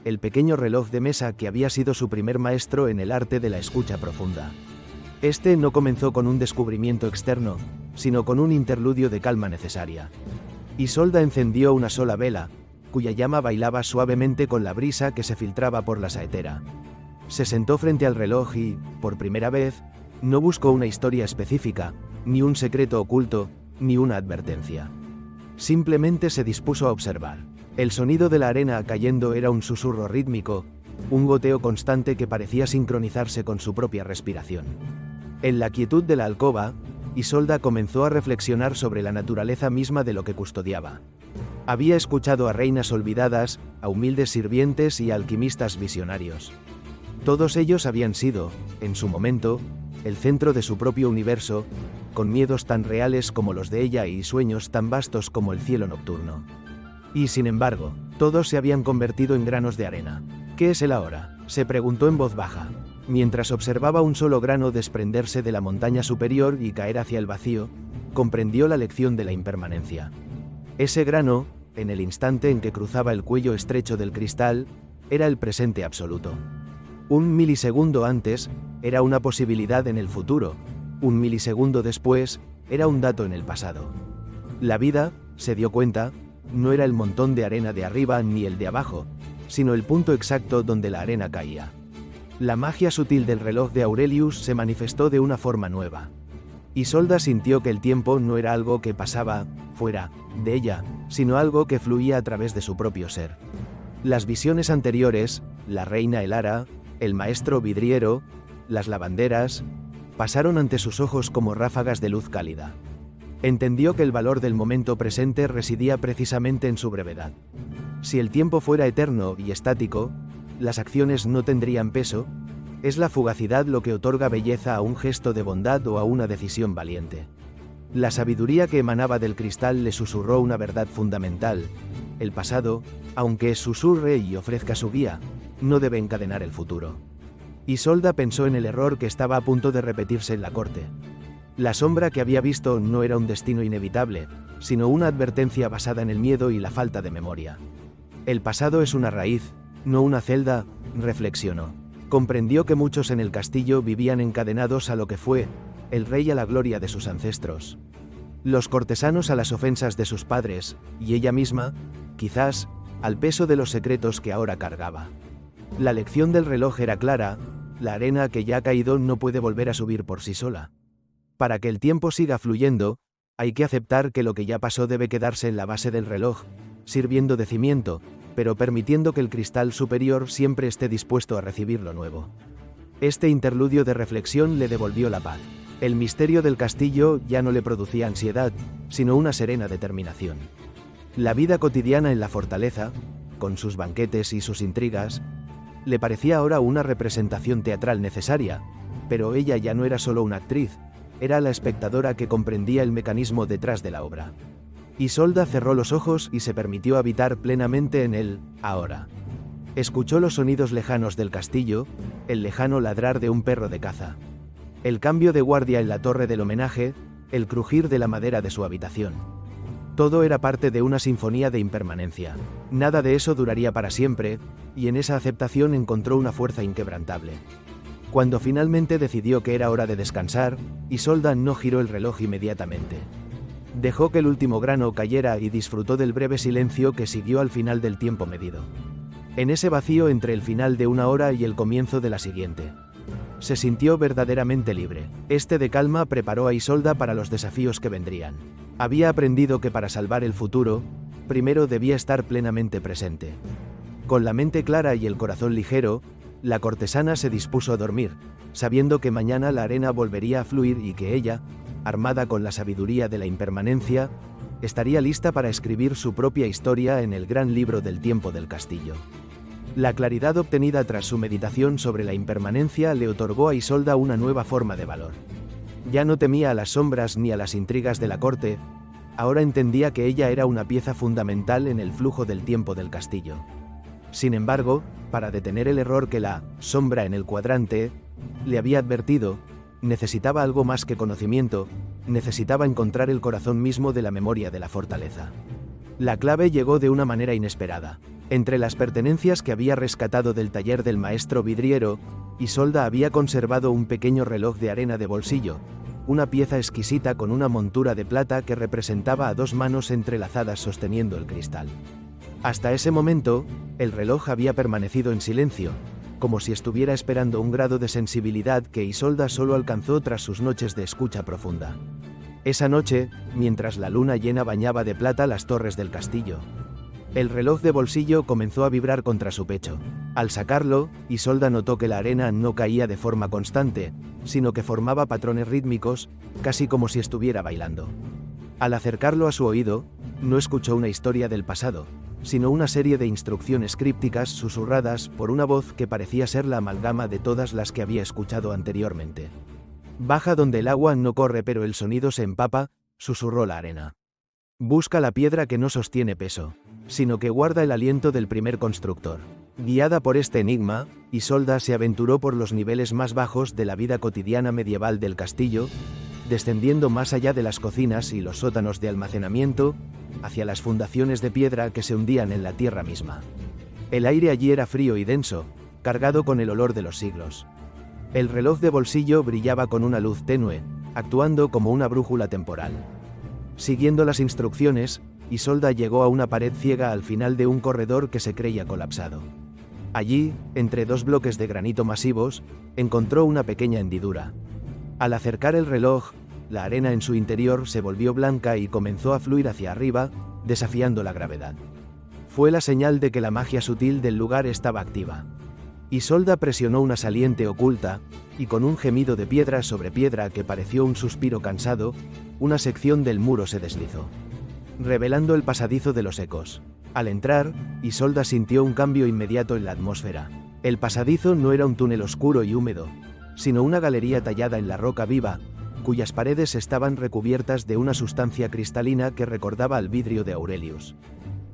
el pequeño reloj de mesa que había sido su primer maestro en el arte de la escucha profunda. Este no comenzó con un descubrimiento externo, sino con un interludio de calma necesaria. Isolda encendió una sola vela, cuya llama bailaba suavemente con la brisa que se filtraba por la saetera. Se sentó frente al reloj y, por primera vez, no buscó una historia específica, ni un secreto oculto, ni una advertencia. Simplemente se dispuso a observar. El sonido de la arena cayendo era un susurro rítmico, un goteo constante que parecía sincronizarse con su propia respiración. En la quietud de la alcoba, Isolda comenzó a reflexionar sobre la naturaleza misma de lo que custodiaba. Había escuchado a reinas olvidadas, a humildes sirvientes y a alquimistas visionarios. Todos ellos habían sido, en su momento, el centro de su propio universo, con miedos tan reales como los de ella y sueños tan vastos como el cielo nocturno. Y sin embargo, todos se habían convertido en granos de arena. ¿Qué es él ahora?, se preguntó en voz baja, mientras observaba un solo grano desprenderse de la montaña superior y caer hacia el vacío. Comprendió la lección de la impermanencia. Ese grano, en el instante en que cruzaba el cuello estrecho del cristal, era el presente absoluto. Un milisegundo antes, era una posibilidad en el futuro. Un milisegundo después, era un dato en el pasado. La vida, se dio cuenta, no era el montón de arena de arriba ni el de abajo, sino el punto exacto donde la arena caía. La magia sutil del reloj de Aurelius se manifestó de una forma nueva. Isolda sintió que el tiempo no era algo que pasaba fuera de ella, sino algo que fluía a través de su propio ser. Las visiones anteriores, la reina Elara, el maestro vidriero, las lavanderas, pasaron ante sus ojos como ráfagas de luz cálida. Entendió que el valor del momento presente residía precisamente en su brevedad. Si el tiempo fuera eterno y estático, las acciones no tendrían peso. Es la fugacidad lo que otorga belleza a un gesto de bondad o a una decisión valiente. La sabiduría que emanaba del cristal le susurró una verdad fundamental: el pasado, aunque susurre y ofrezca su guía, no debe encadenar el futuro. Isolda pensó en el error que estaba a punto de repetirse en la corte. La sombra que había visto no era un destino inevitable, sino una advertencia basada en el miedo y la falta de memoria. El pasado es una raíz, no una celda, reflexionó. Comprendió que muchos en el castillo vivían encadenados a lo que fue, el rey a la gloria de sus ancestros. Los cortesanos a las ofensas de sus padres, y ella misma, quizás, al peso de los secretos que ahora cargaba. La lección del reloj era clara: la arena que ya ha caído no puede volver a subir por sí sola. Para que el tiempo siga fluyendo, hay que aceptar que lo que ya pasó debe quedarse en la base del reloj, sirviendo de cimiento, pero permitiendo que el cristal superior siempre esté dispuesto a recibir lo nuevo. Este interludio de reflexión le devolvió la paz. El misterio del castillo ya no le producía ansiedad, sino una serena determinación. La vida cotidiana en la fortaleza, con sus banquetes y sus intrigas, le parecía ahora una representación teatral necesaria, pero ella ya no era solo una actriz, era la espectadora que comprendía el mecanismo detrás de la obra. Isolda cerró los ojos y se permitió habitar plenamente en él, ahora. Escuchó los sonidos lejanos del castillo, el lejano ladrar de un perro de caza. El cambio de guardia en la torre del homenaje, el crujir de la madera de su habitación. Todo era parte de una sinfonía de impermanencia. Nada de eso duraría para siempre, y en esa aceptación encontró una fuerza inquebrantable. Cuando finalmente decidió que era hora de descansar, Isolda no giró el reloj inmediatamente. Dejó que el último grano cayera y disfrutó del breve silencio que siguió al final del tiempo medido. En ese vacío entre el final de una hora y el comienzo de la siguiente. Se sintió verdaderamente libre. Este de calma preparó a Isolda para los desafíos que vendrían. Había aprendido que para salvar el futuro, primero debía estar plenamente presente. Con la mente clara y el corazón ligero, la cortesana se dispuso a dormir, sabiendo que mañana la arena volvería a fluir y que ella, armada con la sabiduría de la impermanencia, estaría lista para escribir su propia historia en el gran libro del tiempo del castillo. La claridad obtenida tras su meditación sobre la impermanencia le otorgó a Isolda una nueva forma de valor. Ya no temía a las sombras ni a las intrigas de la corte, ahora entendía que ella era una pieza fundamental en el flujo del tiempo del castillo. Sin embargo, para detener el error que la sombra en el cuadrante le había advertido, necesitaba algo más que conocimiento, necesitaba encontrar el corazón mismo de la memoria de la fortaleza. La clave llegó de una manera inesperada. Entre las pertenencias que había rescatado del taller del maestro vidriero, Isolda había conservado un pequeño reloj de arena de bolsillo, una pieza exquisita con una montura de plata que representaba a dos manos entrelazadas sosteniendo el cristal. Hasta ese momento, el reloj había permanecido en silencio, como si estuviera esperando un grado de sensibilidad que Isolda solo alcanzó tras sus noches de escucha profunda. Esa noche, mientras la luna llena bañaba de plata las torres del castillo, el reloj de bolsillo comenzó a vibrar contra su pecho. Al sacarlo, Isolda notó que la arena no caía de forma constante, sino que formaba patrones rítmicos, casi como si estuviera bailando. Al acercarlo a su oído, no escuchó una historia del pasado, sino una serie de instrucciones crípticas susurradas por una voz que parecía ser la amalgama de todas las que había escuchado anteriormente. «Baja donde el agua no corre pero el sonido se empapa», susurró la arena. «Busca la piedra que no sostiene peso, sino que guarda el aliento del primer constructor». Guiada por este enigma, Isolda se aventuró por los niveles más bajos de la vida cotidiana medieval del castillo, descendiendo más allá de las cocinas y los sótanos de almacenamiento, hacia las fundaciones de piedra que se hundían en la tierra misma. El aire allí era frío y denso, cargado con el olor de los siglos. El reloj de bolsillo brillaba con una luz tenue, actuando como una brújula temporal. Siguiendo las instrucciones, Isolda llegó a una pared ciega al final de un corredor que se creía colapsado. Allí, entre dos bloques de granito masivos, encontró una pequeña hendidura. Al acercar el reloj, la arena en su interior se volvió blanca y comenzó a fluir hacia arriba, desafiando la gravedad. Fue la señal de que la magia sutil del lugar estaba activa. Isolda presionó una saliente oculta, y con un gemido de piedra sobre piedra que pareció un suspiro cansado, una sección del muro se deslizó, revelando el pasadizo de los ecos. Al entrar, Isolda sintió un cambio inmediato en la atmósfera. El pasadizo no era un túnel oscuro y húmedo, sino una galería tallada en la roca viva, cuyas paredes estaban recubiertas de una sustancia cristalina que recordaba al vidrio de Aurelius.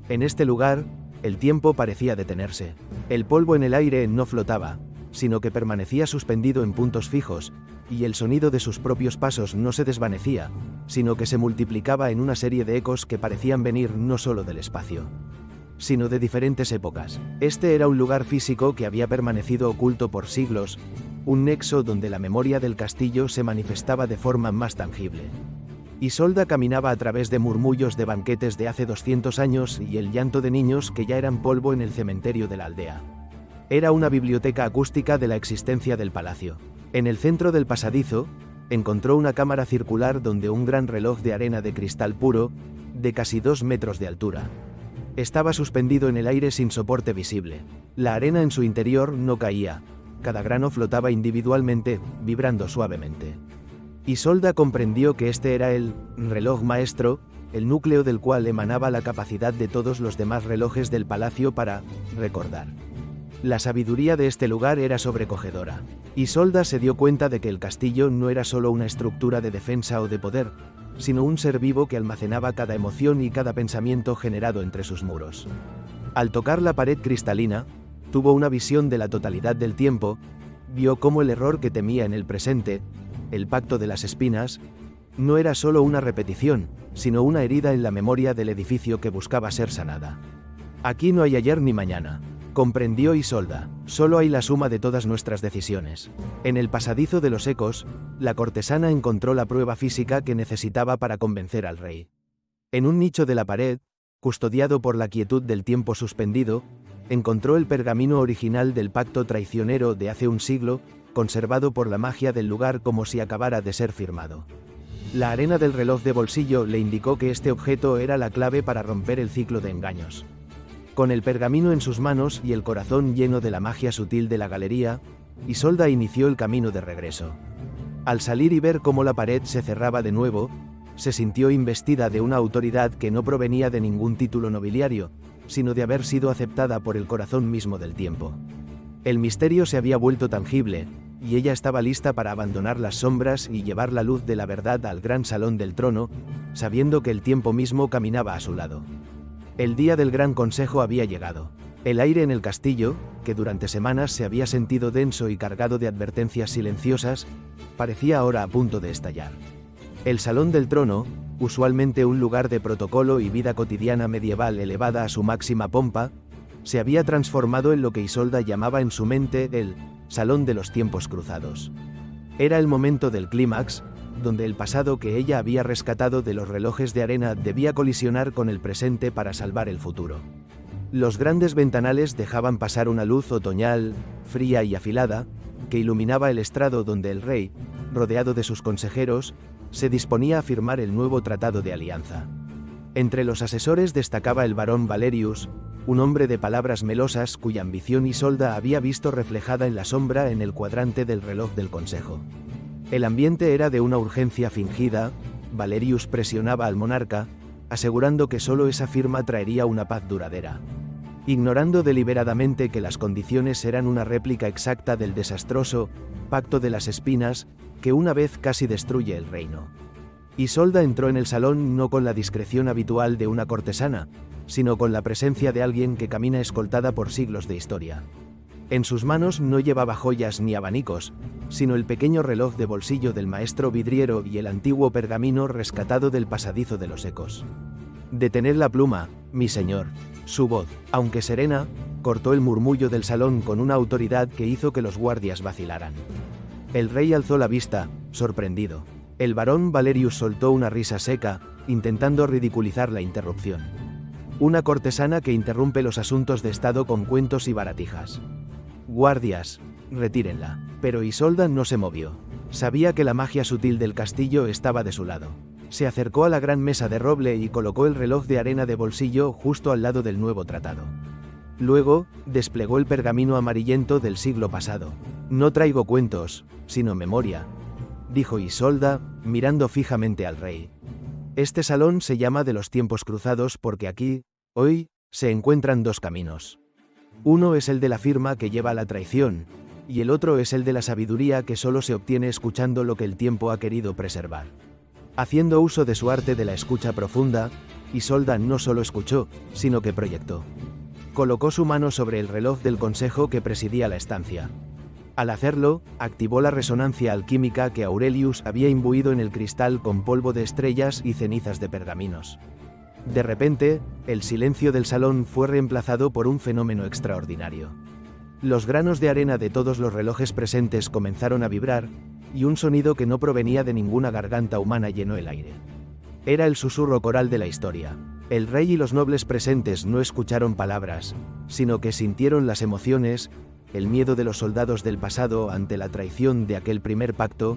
En este lugar, el tiempo parecía detenerse. El polvo en el aire no flotaba, sino que permanecía suspendido en puntos fijos, y el sonido de sus propios pasos no se desvanecía, sino que se multiplicaba en una serie de ecos que parecían venir no solo del espacio, sino de diferentes épocas. Este era un lugar físico que había permanecido oculto por siglos, un nexo donde la memoria del castillo se manifestaba de forma más tangible. Isolda caminaba a través de murmullos de banquetes de hace 200 años y el llanto de niños que ya eran polvo en el cementerio de la aldea. Era una biblioteca acústica de la existencia del palacio. En el centro del pasadizo, encontró una cámara circular donde un gran reloj de arena de cristal puro, de casi 2 metros de altura, estaba suspendido en el aire sin soporte visible. La arena en su interior no caía, cada grano flotaba individualmente, vibrando suavemente. Isolda comprendió que este era el reloj maestro, el núcleo del cual emanaba la capacidad de todos los demás relojes del palacio para recordar. La sabiduría de este lugar era sobrecogedora. Isolda se dio cuenta de que el castillo no era solo una estructura de defensa o de poder, sino un ser vivo que almacenaba cada emoción y cada pensamiento generado entre sus muros. Al tocar la pared cristalina, tuvo una visión de la totalidad del tiempo, vio cómo el error que temía en el presente, el pacto de las espinas, no era solo una repetición, sino una herida en la memoria del edificio que buscaba ser sanada. Aquí no hay ayer ni mañana, comprendió Isolda, solo hay la suma de todas nuestras decisiones. En el pasadizo de los ecos, la cortesana encontró la prueba física que necesitaba para convencer al rey. En un nicho de la pared, custodiado por la quietud del tiempo suspendido, encontró el pergamino original del pacto traicionero de hace un siglo, conservado por la magia del lugar como si acabara de ser firmado. La arena del reloj de bolsillo le indicó que este objeto era la clave para romper el ciclo de engaños. Con el pergamino en sus manos y el corazón lleno de la magia sutil de la galería, Isolda inició el camino de regreso. Al salir y ver cómo la pared se cerraba de nuevo, se sintió investida de una autoridad que no provenía de ningún título nobiliario, sino de haber sido aceptada por el corazón mismo del tiempo. El misterio se había vuelto tangible, y ella estaba lista para abandonar las sombras y llevar la luz de la verdad al gran salón del trono, sabiendo que el tiempo mismo caminaba a su lado. El día del gran consejo había llegado. El aire en el castillo, que durante semanas se había sentido denso y cargado de advertencias silenciosas, parecía ahora a punto de estallar. El salón del trono, usualmente un lugar de protocolo y vida cotidiana medieval elevada a su máxima pompa, se había transformado en lo que Isolda llamaba en su mente el Salón de los Tiempos Cruzados. Era el momento del clímax, donde el pasado que ella había rescatado de los relojes de arena debía colisionar con el presente para salvar el futuro. Los grandes ventanales dejaban pasar una luz otoñal, fría y afilada, que iluminaba el estrado donde el rey, rodeado de sus consejeros, se disponía a firmar el nuevo tratado de alianza. Entre los asesores destacaba el barón Valerius, un hombre de palabras melosas cuya ambición Isolda había visto reflejada en la sombra en el cuadrante del reloj del consejo. El ambiente era de una urgencia fingida. Valerius presionaba al monarca, asegurando que solo esa firma traería una paz duradera, ignorando deliberadamente que las condiciones eran una réplica exacta del desastroso pacto de las espinas, que una vez casi destruye el reino. Isolda entró en el salón no con la discreción habitual de una cortesana, sino con la presencia de alguien que camina escoltada por siglos de historia. En sus manos no llevaba joyas ni abanicos, sino el pequeño reloj de bolsillo del maestro vidriero y el antiguo pergamino rescatado del pasadizo de los ecos. «Detened la pluma, mi señor». Su voz, aunque serena, cortó el murmullo del salón con una autoridad que hizo que los guardias vacilaran. El rey alzó la vista, sorprendido. El barón Valerius soltó una risa seca, intentando ridiculizar la interrupción. Una cortesana que interrumpe los asuntos de estado con cuentos y baratijas. «Guardias, retírenla». Pero Isolda no se movió. Sabía que la magia sutil del castillo estaba de su lado. Se acercó a la gran mesa de roble y colocó el reloj de arena de bolsillo justo al lado del nuevo tratado. Luego, desplegó el pergamino amarillento del siglo pasado. «No traigo cuentos, sino memoria», dijo Isolda, mirando fijamente al rey. «Este salón se llama de los tiempos cruzados porque aquí, hoy, se encuentran dos caminos. Uno es el de la firma que lleva a la traición, y el otro es el de la sabiduría que solo se obtiene escuchando lo que el tiempo ha querido preservar». Haciendo uso de su arte de la escucha profunda, Isolda no solo escuchó, sino que proyectó. Colocó su mano sobre el reloj del consejo que presidía la estancia. Al hacerlo, activó la resonancia alquímica que Aurelius había imbuido en el cristal con polvo de estrellas y cenizas de pergaminos. De repente, el silencio del salón fue reemplazado por un fenómeno extraordinario. Los granos de arena de todos los relojes presentes comenzaron a vibrar, y un sonido que no provenía de ninguna garganta humana llenó el aire. Era el susurro coral de la historia. El rey y los nobles presentes no escucharon palabras, sino que sintieron las emociones, el miedo de los soldados del pasado ante la traición de aquel primer pacto,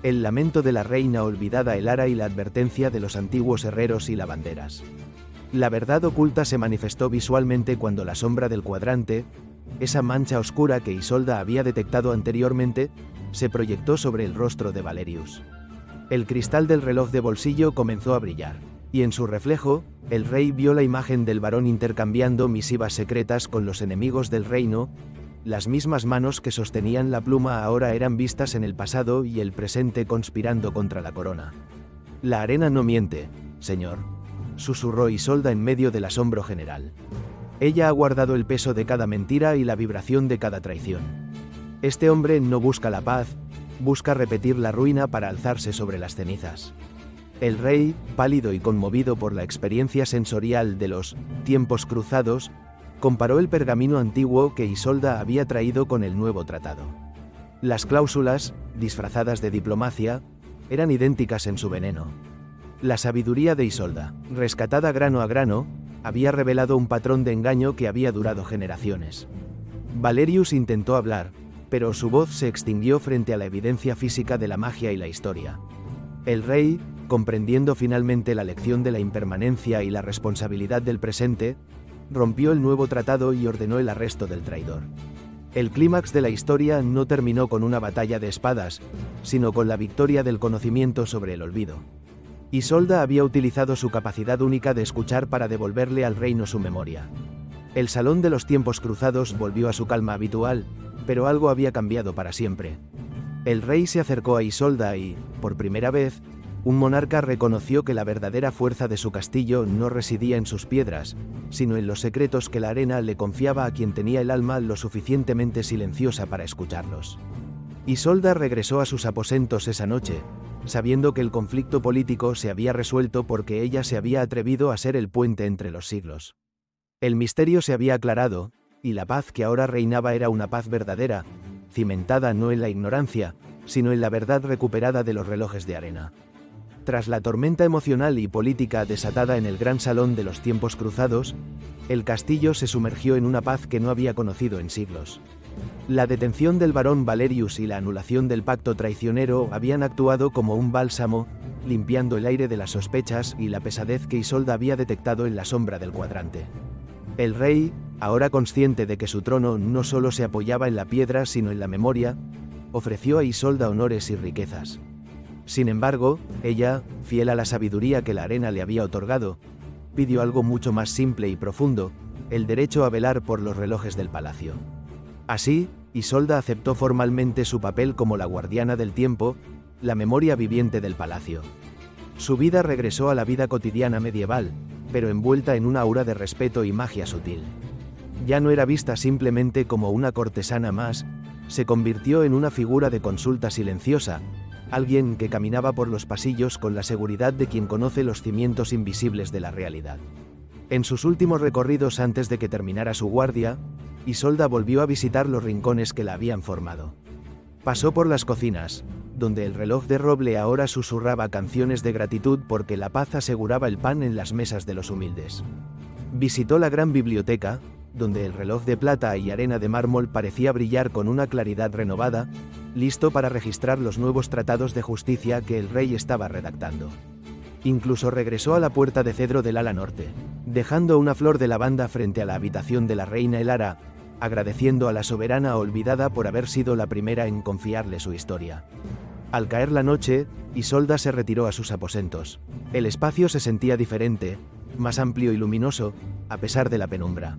el lamento de la reina olvidada Elara y la advertencia de los antiguos herreros y lavanderas. La verdad oculta se manifestó visualmente cuando la sombra del cuadrante, esa mancha oscura que Isolda había detectado anteriormente, se proyectó sobre el rostro de Valerius. El cristal del reloj de bolsillo comenzó a brillar, y en su reflejo, el rey vio la imagen del varón intercambiando misivas secretas con los enemigos del reino, las mismas manos que sostenían la pluma ahora eran vistas en el pasado y el presente conspirando contra la corona. La arena no miente, señor, susurró Isolda en medio del asombro general. Ella ha guardado el peso de cada mentira y la vibración de cada traición. Este hombre no busca la paz, busca repetir la ruina para alzarse sobre las cenizas. El rey, pálido y conmovido por la experiencia sensorial de los tiempos cruzados, comparó el pergamino antiguo que Isolda había traído con el nuevo tratado. Las cláusulas, disfrazadas de diplomacia, eran idénticas en su veneno. La sabiduría de Isolda, rescatada grano a grano, había revelado un patrón de engaño que había durado generaciones. Valerius intentó hablar, pero su voz se extinguió frente a la evidencia física de la magia y la historia. El rey, comprendiendo finalmente la lección de la impermanencia y la responsabilidad del presente, rompió el nuevo tratado y ordenó el arresto del traidor. El clímax de la historia no terminó con una batalla de espadas, sino con la victoria del conocimiento sobre el olvido. Isolda había utilizado su capacidad única de escuchar para devolverle al reino su memoria. El salón de los tiempos cruzados volvió a su calma habitual, pero algo había cambiado para siempre. El rey se acercó a Isolda y, por primera vez, un monarca reconoció que la verdadera fuerza de su castillo no residía en sus piedras, sino en los secretos que la arena le confiaba a quien tenía el alma lo suficientemente silenciosa para escucharlos. Isolda regresó a sus aposentos esa noche, sabiendo que el conflicto político se había resuelto porque ella se había atrevido a ser el puente entre los siglos. El misterio se había aclarado, y la paz que ahora reinaba era una paz verdadera, cimentada no en la ignorancia, sino en la verdad recuperada de los relojes de arena. Tras la tormenta emocional y política desatada en el gran salón de los tiempos cruzados, el castillo se sumergió en una paz que no había conocido en siglos. La detención del barón Valerius y la anulación del pacto traicionero habían actuado como un bálsamo, limpiando el aire de las sospechas y la pesadez que Isolda había detectado en la sombra del cuadrante. El rey, ahora consciente de que su trono no solo se apoyaba en la piedra sino en la memoria, ofreció a Isolda honores y riquezas. Sin embargo, ella, fiel a la sabiduría que la arena le había otorgado, pidió algo mucho más simple y profundo, el derecho a velar por los relojes del palacio. Así, Isolda aceptó formalmente su papel como la guardiana del tiempo, la memoria viviente del palacio. Su vida regresó a la vida cotidiana medieval, pero envuelta en una aura de respeto y magia sutil. Ya no era vista simplemente como una cortesana más, se convirtió en una figura de consulta silenciosa, alguien que caminaba por los pasillos con la seguridad de quien conoce los cimientos invisibles de la realidad. En sus últimos recorridos antes de que terminara su guardia, Isolda volvió a visitar los rincones que la habían formado. Pasó por las cocinas, donde el reloj de roble ahora susurraba canciones de gratitud porque la paz aseguraba el pan en las mesas de los humildes. Visitó la gran biblioteca, donde el reloj de plata y arena de mármol parecía brillar con una claridad renovada, listo para registrar los nuevos tratados de justicia que el rey estaba redactando. Incluso regresó a la puerta de cedro del ala norte, dejando una flor de lavanda frente a la habitación de la reina Elara, agradeciendo a la soberana olvidada por haber sido la primera en confiarle su historia. Al caer la noche, Isolda se retiró a sus aposentos. El espacio se sentía diferente, más amplio y luminoso, a pesar de la penumbra.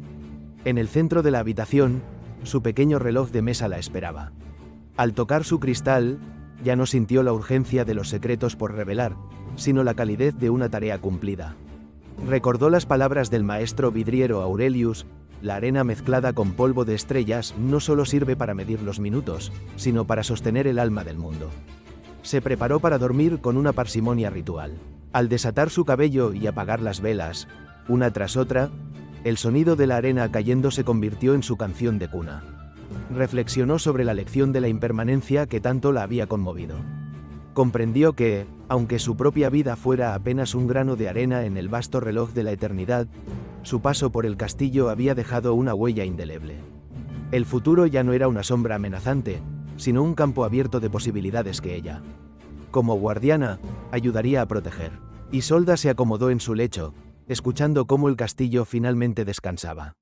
En el centro de la habitación, su pequeño reloj de mesa la esperaba. Al tocar su cristal, ya no sintió la urgencia de los secretos por revelar, sino la calidez de una tarea cumplida. Recordó las palabras del maestro vidriero Aurelius: la arena mezclada con polvo de estrellas no solo sirve para medir los minutos, sino para sostener el alma del mundo. Se preparó para dormir con una parsimonia ritual. Al desatar su cabello y apagar las velas, una tras otra, el sonido de la arena cayendo se convirtió en su canción de cuna. Reflexionó sobre la lección de la impermanencia que tanto la había conmovido. Comprendió que, aunque su propia vida fuera apenas un grano de arena en el vasto reloj de la eternidad, su paso por el castillo había dejado una huella indeleble. El futuro ya no era una sombra amenazante, sino un campo abierto de posibilidades que ella, como guardiana, ayudaría a proteger. Isolda se acomodó en su lecho, escuchando cómo el castillo finalmente descansaba.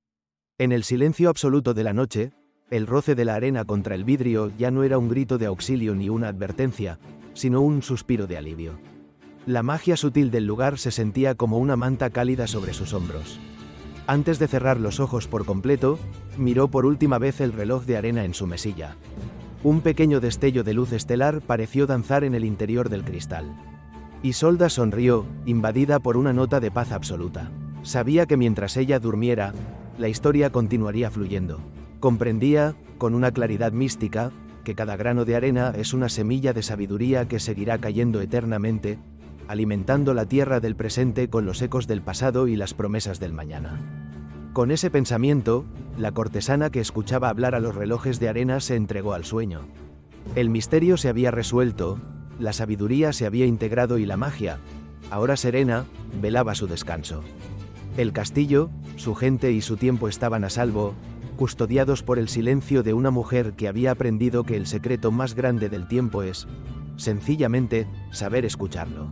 En el silencio absoluto de la noche, el roce de la arena contra el vidrio ya no era un grito de auxilio ni una advertencia, sino un suspiro de alivio. La magia sutil del lugar se sentía como una manta cálida sobre sus hombros. Antes de cerrar los ojos por completo, miró por última vez el reloj de arena en su mesilla. Un pequeño destello de luz estelar pareció danzar en el interior del cristal. Isolda sonrió, invadida por una nota de paz absoluta. Sabía que mientras ella durmiera, la historia continuaría fluyendo. Comprendía, con una claridad mística, que cada grano de arena es una semilla de sabiduría que seguirá cayendo eternamente, alimentando la tierra del presente con los ecos del pasado y las promesas del mañana. Con ese pensamiento, la cortesana que escuchaba hablar a los relojes de arena se entregó al sueño. El misterio se había resuelto, la sabiduría se había integrado y la magia, ahora serena, velaba su descanso. El castillo, su gente y su tiempo estaban a salvo, custodiados por el silencio de una mujer que había aprendido que el secreto más grande del tiempo es, sencillamente, saber escucharlo.